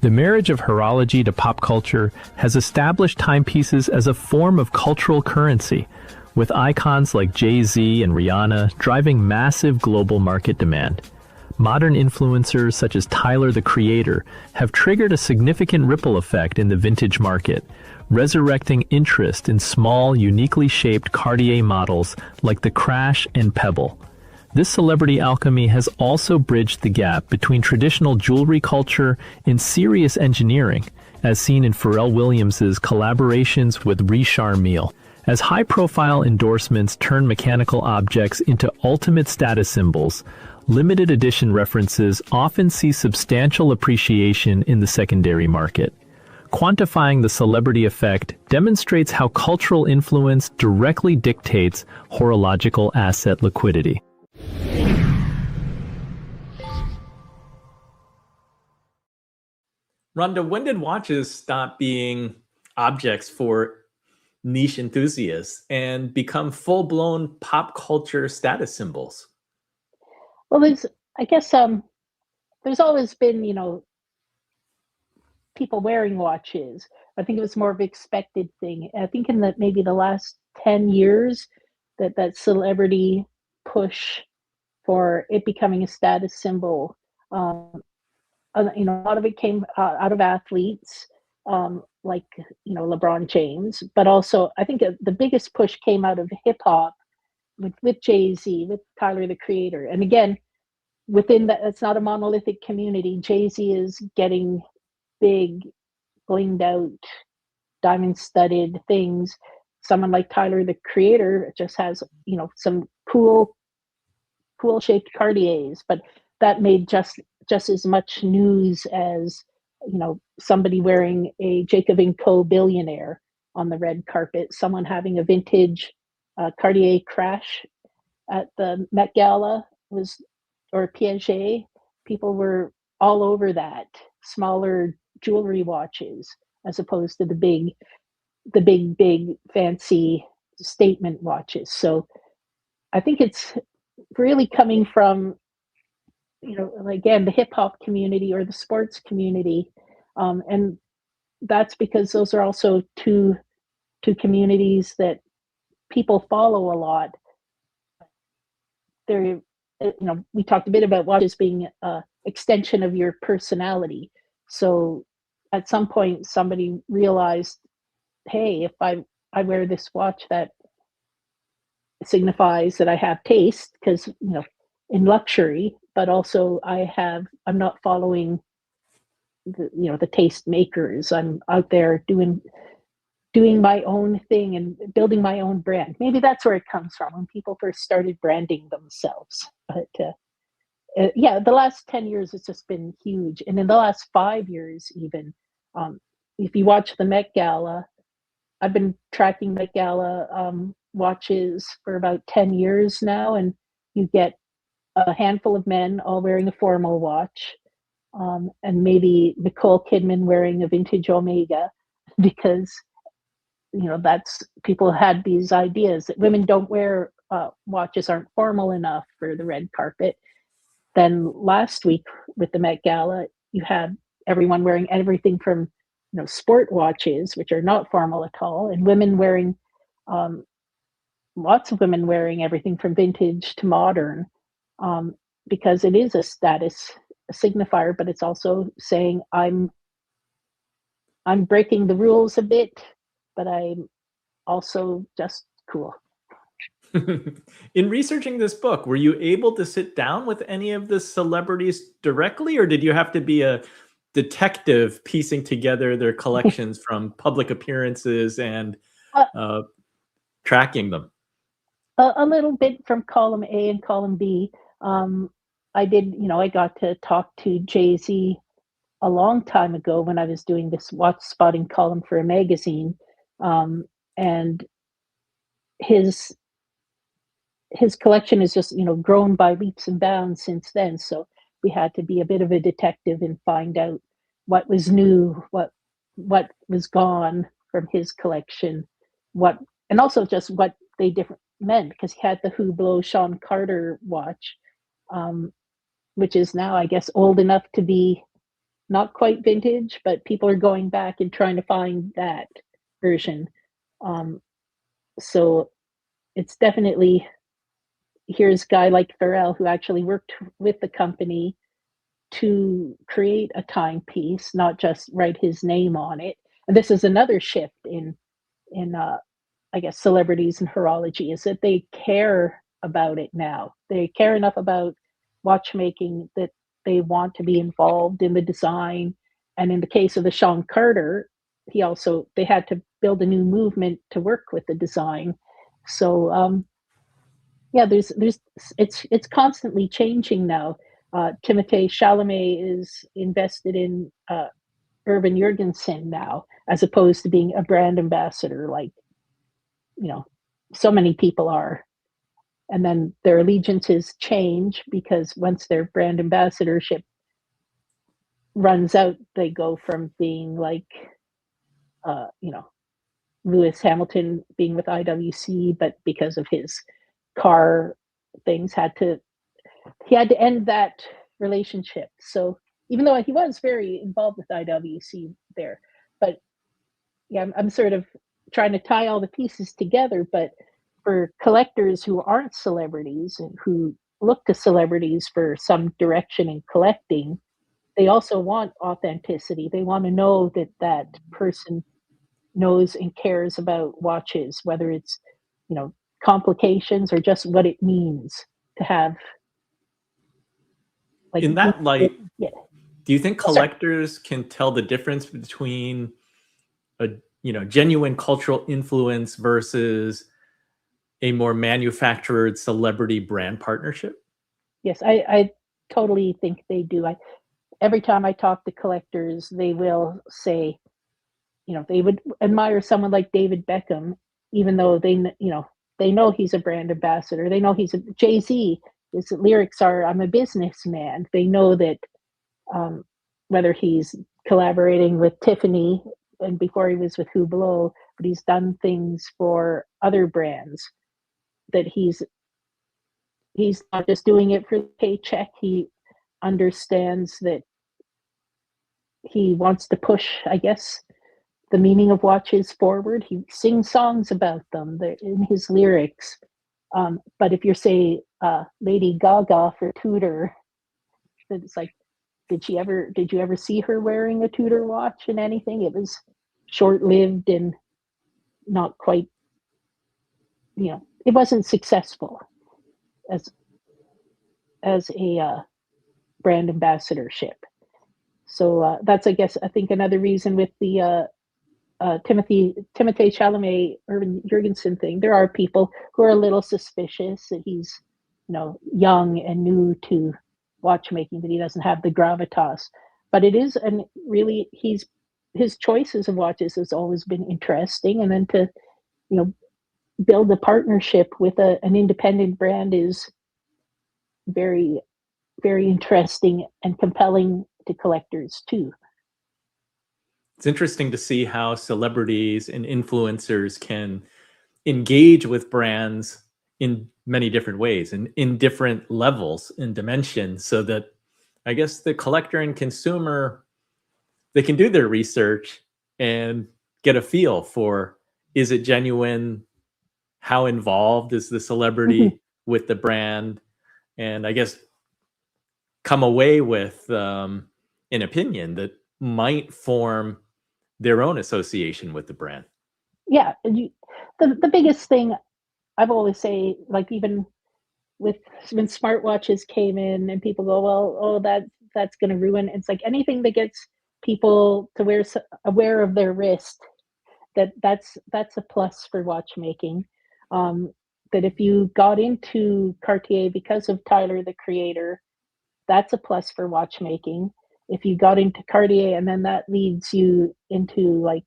The marriage of horology to pop culture has established timepieces as a form of cultural currency, with icons like Jay-Z and Rihanna driving massive global market demand. Modern influencers such as Tyler, the Creator, have triggered a significant ripple effect in the vintage market, resurrecting interest in small, uniquely shaped Cartier models like the Crash and Pebble. This celebrity alchemy has also bridged the gap between traditional jewelry culture and serious engineering, as seen in Pharrell Williams' collaborations with Richard Mille. As high-profile endorsements turn mechanical objects into ultimate status symbols, limited edition references often see substantial appreciation in the secondary market. Quantifying the celebrity effect demonstrates how cultural influence directly dictates horological asset liquidity. Rhonda, when did watches stop being objects for niche enthusiasts and become full-blown pop culture status symbols? Well, there's always been, people wearing watches. I think it was more of an expected thing. I think in maybe the last 10 years that celebrity push for it becoming a status symbol, a lot of it came out of athletes, like LeBron James, but also I think the biggest push came out of hip hop with Jay-Z, with Tyler the Creator, and again within that, it's not a monolithic community. Jay-Z is getting big, blinged out, diamond studded things. Someone like Tyler the Creator just has some cool shaped Cartiers, but that made just as much news as somebody wearing a Jacob & Co. billionaire on the red carpet, someone having a vintage Cartier Crash at the Met Gala or Piaget. People were all over that. Smaller jewelry watches as opposed to the big fancy statement watches. So I think it's really coming from again the hip hop community or the sports community, and that's because those are also two communities that people follow a lot. They're we talked a bit about watches being an extension of your personality. So at some point, somebody realized, hey, if I wear this watch, that signifies that I have taste, because in luxury, but also I'm not following the taste makers. I'm out there doing my own thing and building my own brand. Maybe that's where it comes from, when people first started branding themselves. But the last 10 years it's just been huge, and in the last 5 years even, if you watch the Met Gala, I've been tracking Met Gala watches for about 10 years now, and you get a handful of men all wearing a formal watch, and maybe Nicole Kidman wearing a vintage Omega, because that's, people had these ideas that women don't wear watches, aren't formal enough for the red carpet. Then last week with the Met Gala, you had everyone wearing everything from sport watches, which are not formal at all, and women wearing lots of women wearing everything from vintage to modern, because it is a status signifier, but it's also saying I'm breaking the rules a bit, but I'm also just cool. In researching this book, were you able to sit down with any of the celebrities directly, or did you have to be a detective piecing together their collections from public appearances and tracking them? A little bit from column A and column B. I got to talk to Jay-Z a long time ago when I was doing this watch spotting column for a magazine, and his collection has just grown by leaps and bounds since then. So we had to be a bit of a detective and find out what was new, what was gone from his collection, and also just what they different meant, because he had the Hublot Sean Carter watch, which is now, I guess, old enough to be not quite vintage, but people are going back and trying to find that version. So it's definitely, here's a guy like Pharrell who actually worked with the company to create a timepiece, not just write his name on it. And this is another shift in I guess celebrities and horology, is that they care about it now. They care enough about watchmaking that they want to be involved in the design. And in the case of the Sean Carter, they had to build a new movement to work with the design. So it's constantly changing now. Timothée Chalamet is invested in Irvin Jorgensen now, as opposed to being a brand ambassador like so many people are. And then their allegiances change, because once their brand ambassadorship runs out, they go from being like Lewis Hamilton being with IWC, but because of his car things, he had to end that relationship. So even though he was very involved with IWC there, but yeah, I'm sort of trying to tie all the pieces together. But for collectors who aren't celebrities and who look to celebrities for some direction in collecting, they also want authenticity. They want to know that that person knows and cares about watches, whether it's complications or just what it means to have. Like, in that light, yeah. Do you think collectors can tell the difference between a genuine cultural influence versus a more manufactured celebrity brand partnership? Yes, I totally think they do. Every time I talk to collectors, they will say, they would admire someone like David Beckham, even though they know he's a brand ambassador. They know he's Jay-Z. His lyrics are, "I'm a businessman." They know that whether he's collaborating with Tiffany and before he was with Hublot, but he's done things for other brands, that he's not just doing it for the paycheck. He understands that he wants to push, I guess, the meaning of watches forward. He sings songs about them in his lyrics. But if you're, say, Lady Gaga for Tudor, it's like, did you ever see her wearing a Tudor watch in anything? It was short-lived and not quite, it wasn't successful as a brand ambassadorship. So that's, I think, another reason with the Timothée Chalamet, Irvin Jurgensen thing. There are people who are a little suspicious that he's, young and new to watchmaking, that he doesn't have the gravitas. But it is, and really, his choices of watches has always been interesting. And then to, build a partnership with an independent brand is very, very interesting and compelling to collectors too. It's interesting to see how celebrities and influencers can engage with brands in many different ways and in different levels and dimensions, so that I guess the collector and consumer, they can do their research and get a feel for, is it genuine? How involved is the celebrity with the brand? And I guess come away with an opinion that might form their own association with the brand. Yeah, the biggest thing I've always say, like even with when smartwatches came in and people go, well, that's going to ruin. It's like anything that gets people to aware of their wrist, that's a plus for watchmaking. That if you got into Cartier because of Tyler the Creator, that's a plus for watchmaking. If you got into Cartier and then that leads you into like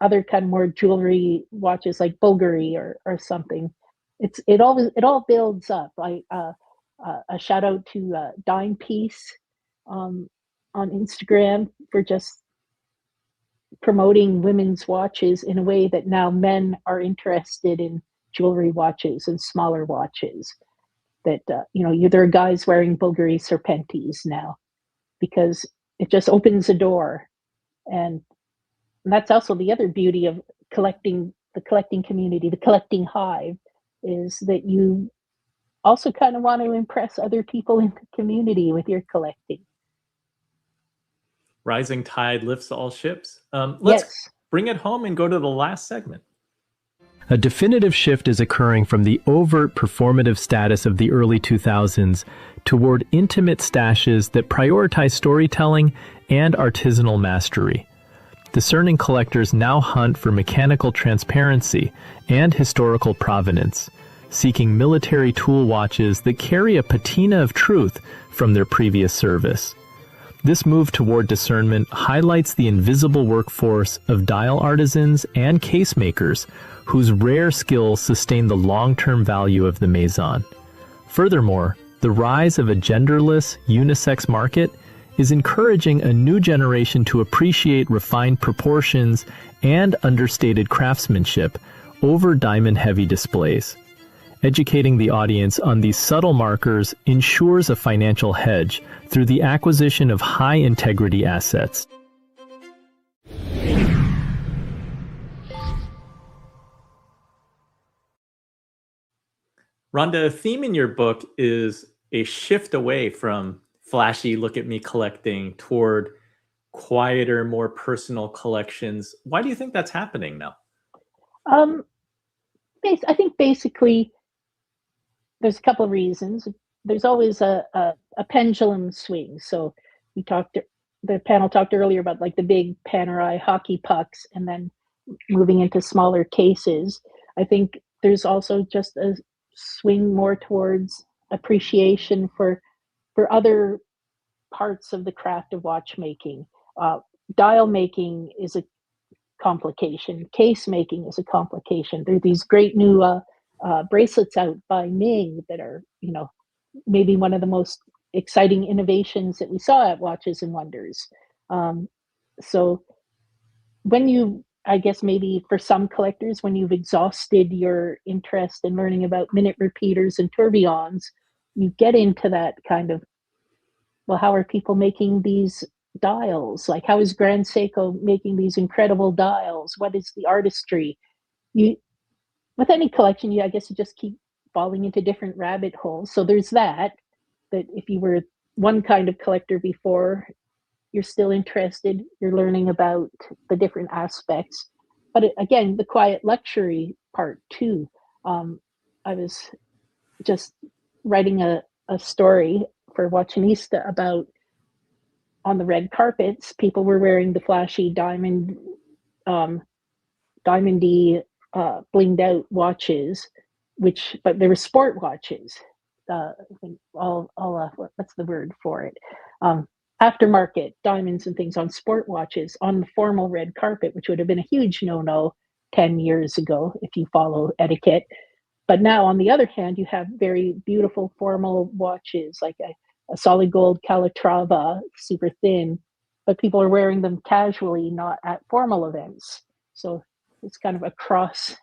other kind of more jewelry watches like Bulgari or something, it all builds up. Like a shout out to Dime Piece on Instagram for just promoting women's watches in a way that now men are interested in jewelry watches and smaller watches. That there are guys wearing Bulgari Serpentis now because it just opens a door. And that's also the other beauty of the collecting community, the collecting hive, is that you also kind of want to impress other people in the community with your collecting. Rising tide lifts all ships. Let's bring it home and go to the last segment. A definitive shift is occurring from the overt performative status of the early 2000s toward intimate stashes that prioritize storytelling and artisanal mastery. Discerning collectors now hunt for mechanical transparency and historical provenance, seeking military tool watches that carry a patina of truth from their previous service. This move toward discernment highlights the invisible workforce of dial artisans and casemakers whose rare skills sustain the long-term value of the Maison. Furthermore, the rise of a genderless, unisex market is encouraging a new generation to appreciate refined proportions and understated craftsmanship over diamond-heavy displays. Educating the audience on these subtle markers ensures a financial hedge through the acquisition of high-integrity assets. Rhonda, a theme in your book is a shift away from flashy look-at-me collecting toward quieter, more personal collections. Why do you think that's happening now? I think basically there's a couple of reasons. There's always a pendulum swing. So the panel talked earlier about like the big Panerai hockey pucks and then moving into smaller cases. I think there's also just a swing more towards appreciation for other parts of the craft of watchmaking. Dial making is a complication. Case making is a complication. There are these great new bracelets out by Ming that are, maybe one of the most exciting innovations that we saw at Watches and Wonders. So when I guess maybe for some collectors, when you've exhausted your interest in learning about minute repeaters and tourbillons, you get into that kind of, well, how are people making these dials? Like, how is Grand Seiko making these incredible dials? What is the artistry? with any collection, I guess you just keep falling into different rabbit holes. So there's that if you were one kind of collector before, you're still interested, you're learning about the different aspects. But again, the quiet luxury part too. I was just writing a story for Watchanista about, on the red carpets, people were wearing the flashy diamondy, blinged out watches, but they were sport watches. I think what's the word for it? Aftermarket diamonds and things on sport watches on the formal red carpet, which would have been a huge no-no 10 years ago if you follow etiquette. But now, on the other hand, you have very beautiful formal watches, like a solid gold Calatrava, super thin, but people are wearing them casually, not at formal events. So it's kind of a crossing.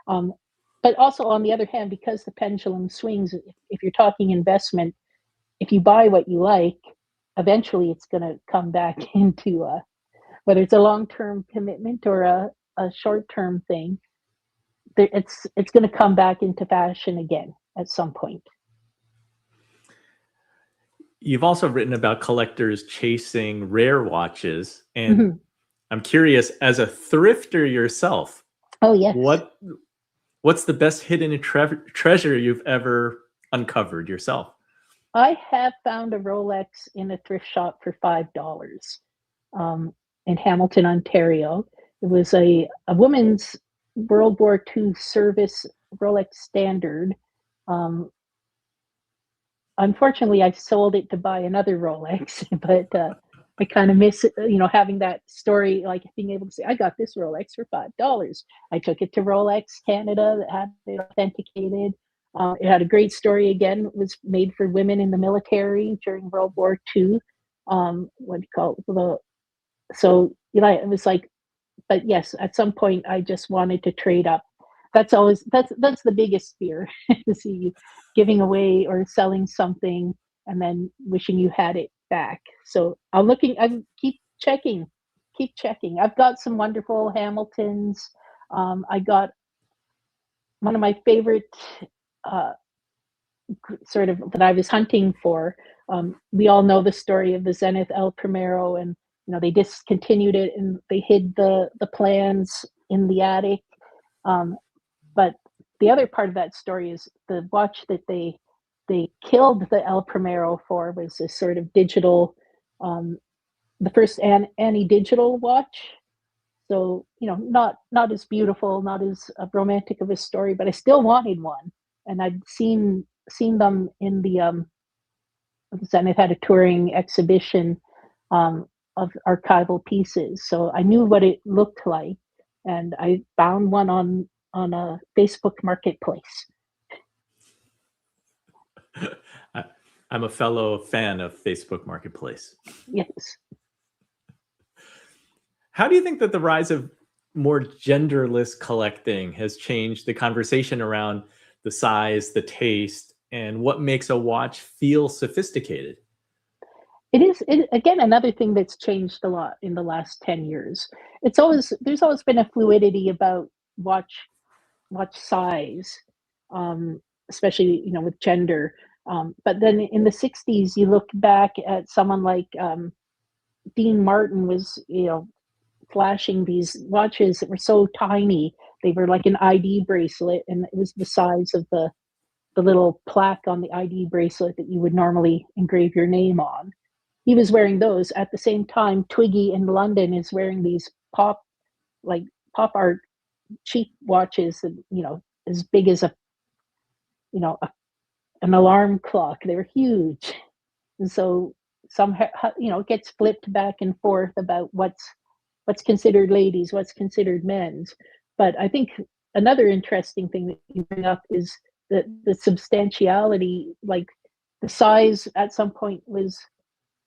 But also, on the other hand, because the pendulum swings, if you're talking investment, if you buy what you like, eventually it's going to come back into whether it's a long-term commitment or a short-term thing. It's going to come back into fashion again at some point. You've also written about collectors chasing rare watches, and I'm curious, as a thrifter yourself, oh yes, what's the best hidden treasure you've ever uncovered yourself? I have found a Rolex in a thrift shop for $5 in Hamilton, Ontario. It was a woman's World War II service Rolex standard. Unfortunately, I sold it to buy another Rolex, but I kind of miss it, having that story, like being able to say, I got this Rolex for $5. I took it to Rolex Canada that had it authenticated. It had a great story again. It was made for women in the military during World War II. What do you call it? So, it was like, but yes, at some point I just wanted to trade up. That's the biggest fear, to see you giving away or selling something and then wishing you had it back. So I keep checking. I've got some wonderful Hamiltons. I got one of my favorite sort of that I was hunting for. We all know the story of the Zenith El Primero, and they discontinued it and they hid the plans in the attic. But the other part of that story is the watch that they killed the El Primero for was a sort of digital, the first digital watch. So, not as beautiful, not as romantic of a story, but I still wanted one. And I'd seen them in the Zenith had a touring exhibition of archival pieces. So I knew what it looked like, and I found one on a Facebook marketplace. I'm a fellow fan of Facebook Marketplace. Yes. How do you think that the rise of more genderless collecting has changed the conversation around the size, the taste, and what makes a watch feel sophisticated? Again, another thing that's changed a lot in the last 10 years. There's always been a fluidity about watch size, especially, with gender. But then in the 60s, you look back at someone like Dean Martin was, flashing these watches that were so tiny. They were like an ID bracelet, and it was the size of the little plaque on the ID bracelet that you would normally engrave your name on. He was wearing those. At the same time, Twiggy in London is wearing these pop art cheap watches that, as big as an alarm clock. They were huge. And so it gets flipped back and forth about what's considered ladies, what's considered men's. But I think another interesting thing that you bring up is the substantiality, like the size at some point was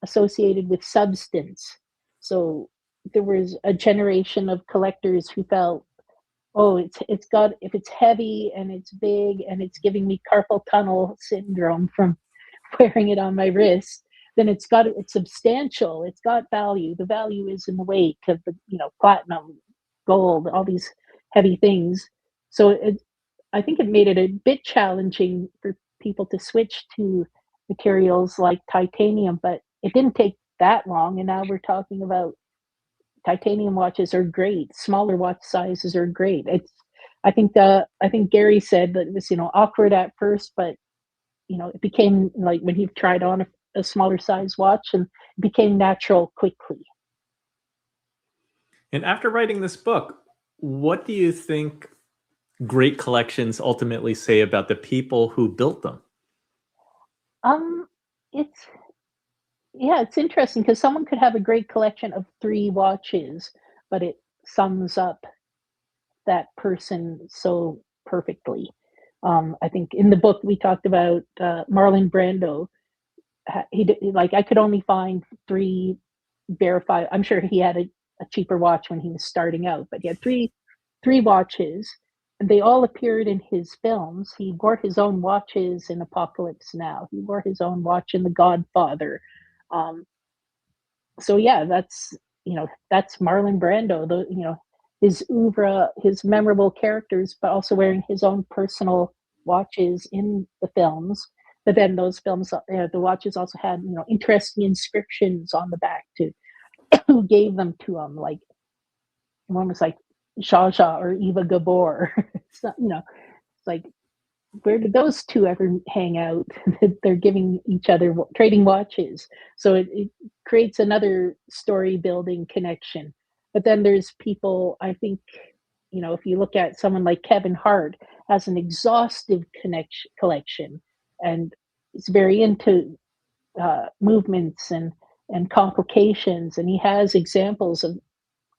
associated with substance. So there was a generation of collectors who felt, if it's heavy and it's big and it's giving me carpal tunnel syndrome from wearing it on my wrist, then it's substantial, it's got value. The value is in the weight of the, platinum, gold, all these heavy things. So I think it made it a bit challenging for people to switch to materials like titanium, but it didn't take that long, and now we're talking about titanium watches are great. Smaller watch sizes are great. I think Gary said that it was, awkward at first, but it became like when he tried on a smaller size watch, and it became natural quickly. And after writing this book, what do you think great collections ultimately say about the people who built them? It's it's interesting because someone could have a great collection of 3 watches, but it sums up that person so perfectly. I think in the book we talked about Marlon Brando. Like I could only find 3 verified. I'm sure he had a cheaper watch when he was starting out, but he had three watches, and they all appeared in his films. He wore his own watches in Apocalypse Now. He wore his own watch in The Godfather. So yeah, that's Marlon Brando. His oeuvre, his memorable characters, but also wearing his own personal watches in the films. But then those films, the watches also had interesting inscriptions on the back to who gave them to him. Like one was like Zsa Zsa or Eva Gabor. It's not, it's like, where did those two ever hang out? They're giving each other trading watches, so it creates another story building connection. But then there's people, I think, if you look at someone like Kevin Hart, has an exhaustive collection, and is very into movements and complications, and he has examples of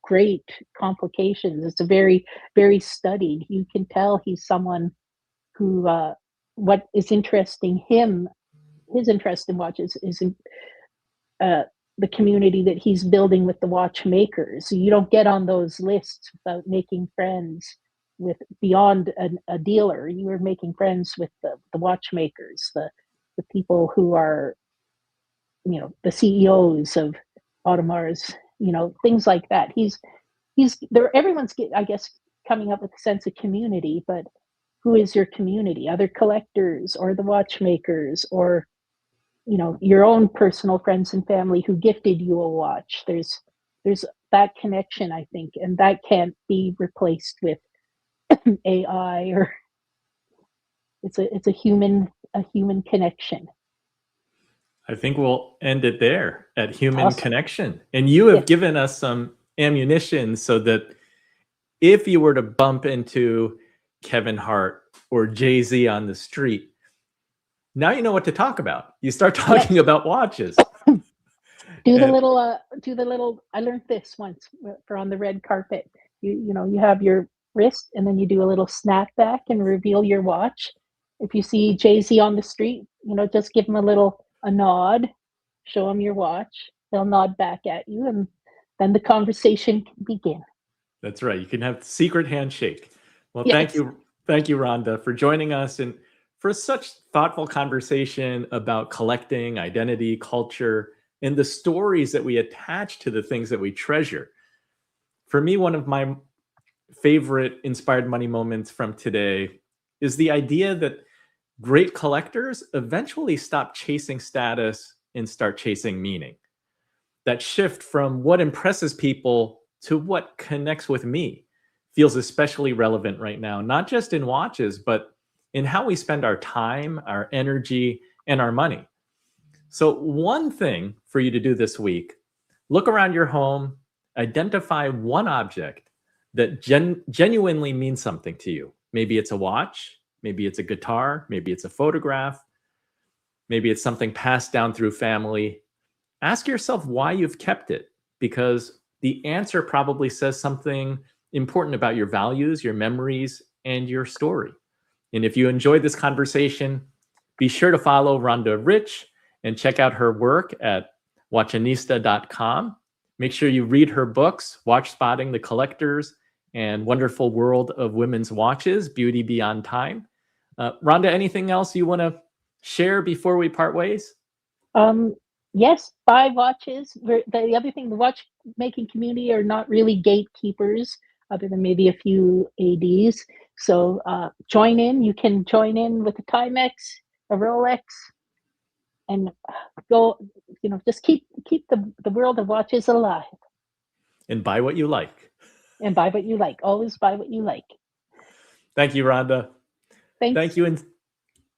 great complications. It's a very, very studied. You can tell he's someone who what is interesting him, his interest in watches is in the community that he's building with the watchmakers. So you don't get on those lists without making friends with beyond a dealer. You are making friends with the watchmakers, the people who are, the CEOs of Audemars, things like that. He's there. Everyone's I guess, coming up with a sense of community, but who is your community? Other collectors, or the watchmakers, or your own personal friends and family who gifted you a watch. There's that connection, I think, and that can't be replaced with AI, or it's a human connection. I think we'll end it there at human Awesome. connection. And you have given us some ammunition so that if you were to bump into Kevin Hart or Jay-Z on the street, now you know what to talk about. You start talking about watches. Do the little. I learned this once for on the red carpet. You have your wrist, and then you do a little snap back and reveal your watch. If you see Jay-Z on the street, just give him a nod, show him your watch. They'll nod back at you, and then the conversation can begin. That's right. You can have the secret handshake. Well, Yes. Thank you, Rhonda, for joining us and for such thoughtful conversation about collecting, identity, culture, and the stories that we attach to the things that we treasure. For me, one of my favorite inspired money moments from today is the idea that great collectors eventually stop chasing status and start chasing meaning. That shift from what impresses people to what connects with me feels especially relevant right now, not just in watches, but in how we spend our time, our energy, and our money. So one thing for you to do this week, look around your home, identify one object that genuinely means something to you. Maybe it's a watch, maybe it's a guitar, maybe it's a photograph, maybe it's something passed down through family. Ask yourself why you've kept it, because the answer probably says something important about your values, your memories, and your story. And if you enjoyed this conversation, be sure to follow Rhonda Riche and check out her work at watchanista.com. Make sure you read her books, Watch Spotting the Collectors and Wonderful World of Women's Watches, Beauty Beyond Time. Rhonda, anything else you want to share before we part ways? Yes, buy watches. The other thing, the watchmaking community are not really gatekeepers. other than maybe a few ADs. So join in. You can join in with a Timex, a Rolex, and go. Just keep the world of watches alive. And buy what you like. And buy what you like. Always buy what you like. Thank you, Rhonda. Thanks.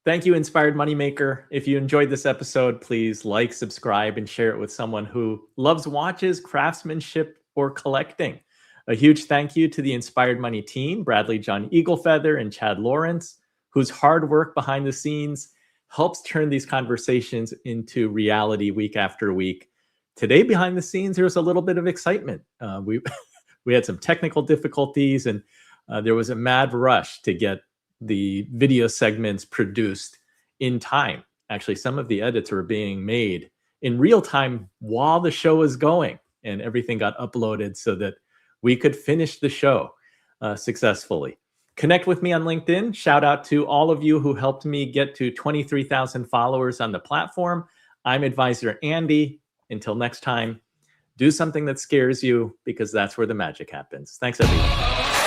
Thank you, Inspired Moneymaker. If you enjoyed this episode, please like, subscribe, and share it with someone who loves watches, craftsmanship, or collecting. A huge thank you to the Inspired Money team, Bradley John Eaglefeather and Chad Lawrence, whose hard work behind the scenes helps turn these conversations into reality week after week. Today, behind the scenes, there was a little bit of excitement. We had some technical difficulties, and there was a mad rush to get the video segments produced in time. Actually, some of the edits were being made in real time while the show was going, and everything got uploaded so that we could finish the show successfully. Connect with me on LinkedIn. Shout out to all of you who helped me get to 23,000 followers on the platform. I'm Advisor Andy. Until next time, do something that scares you, because that's where the magic happens. Thanks, everyone.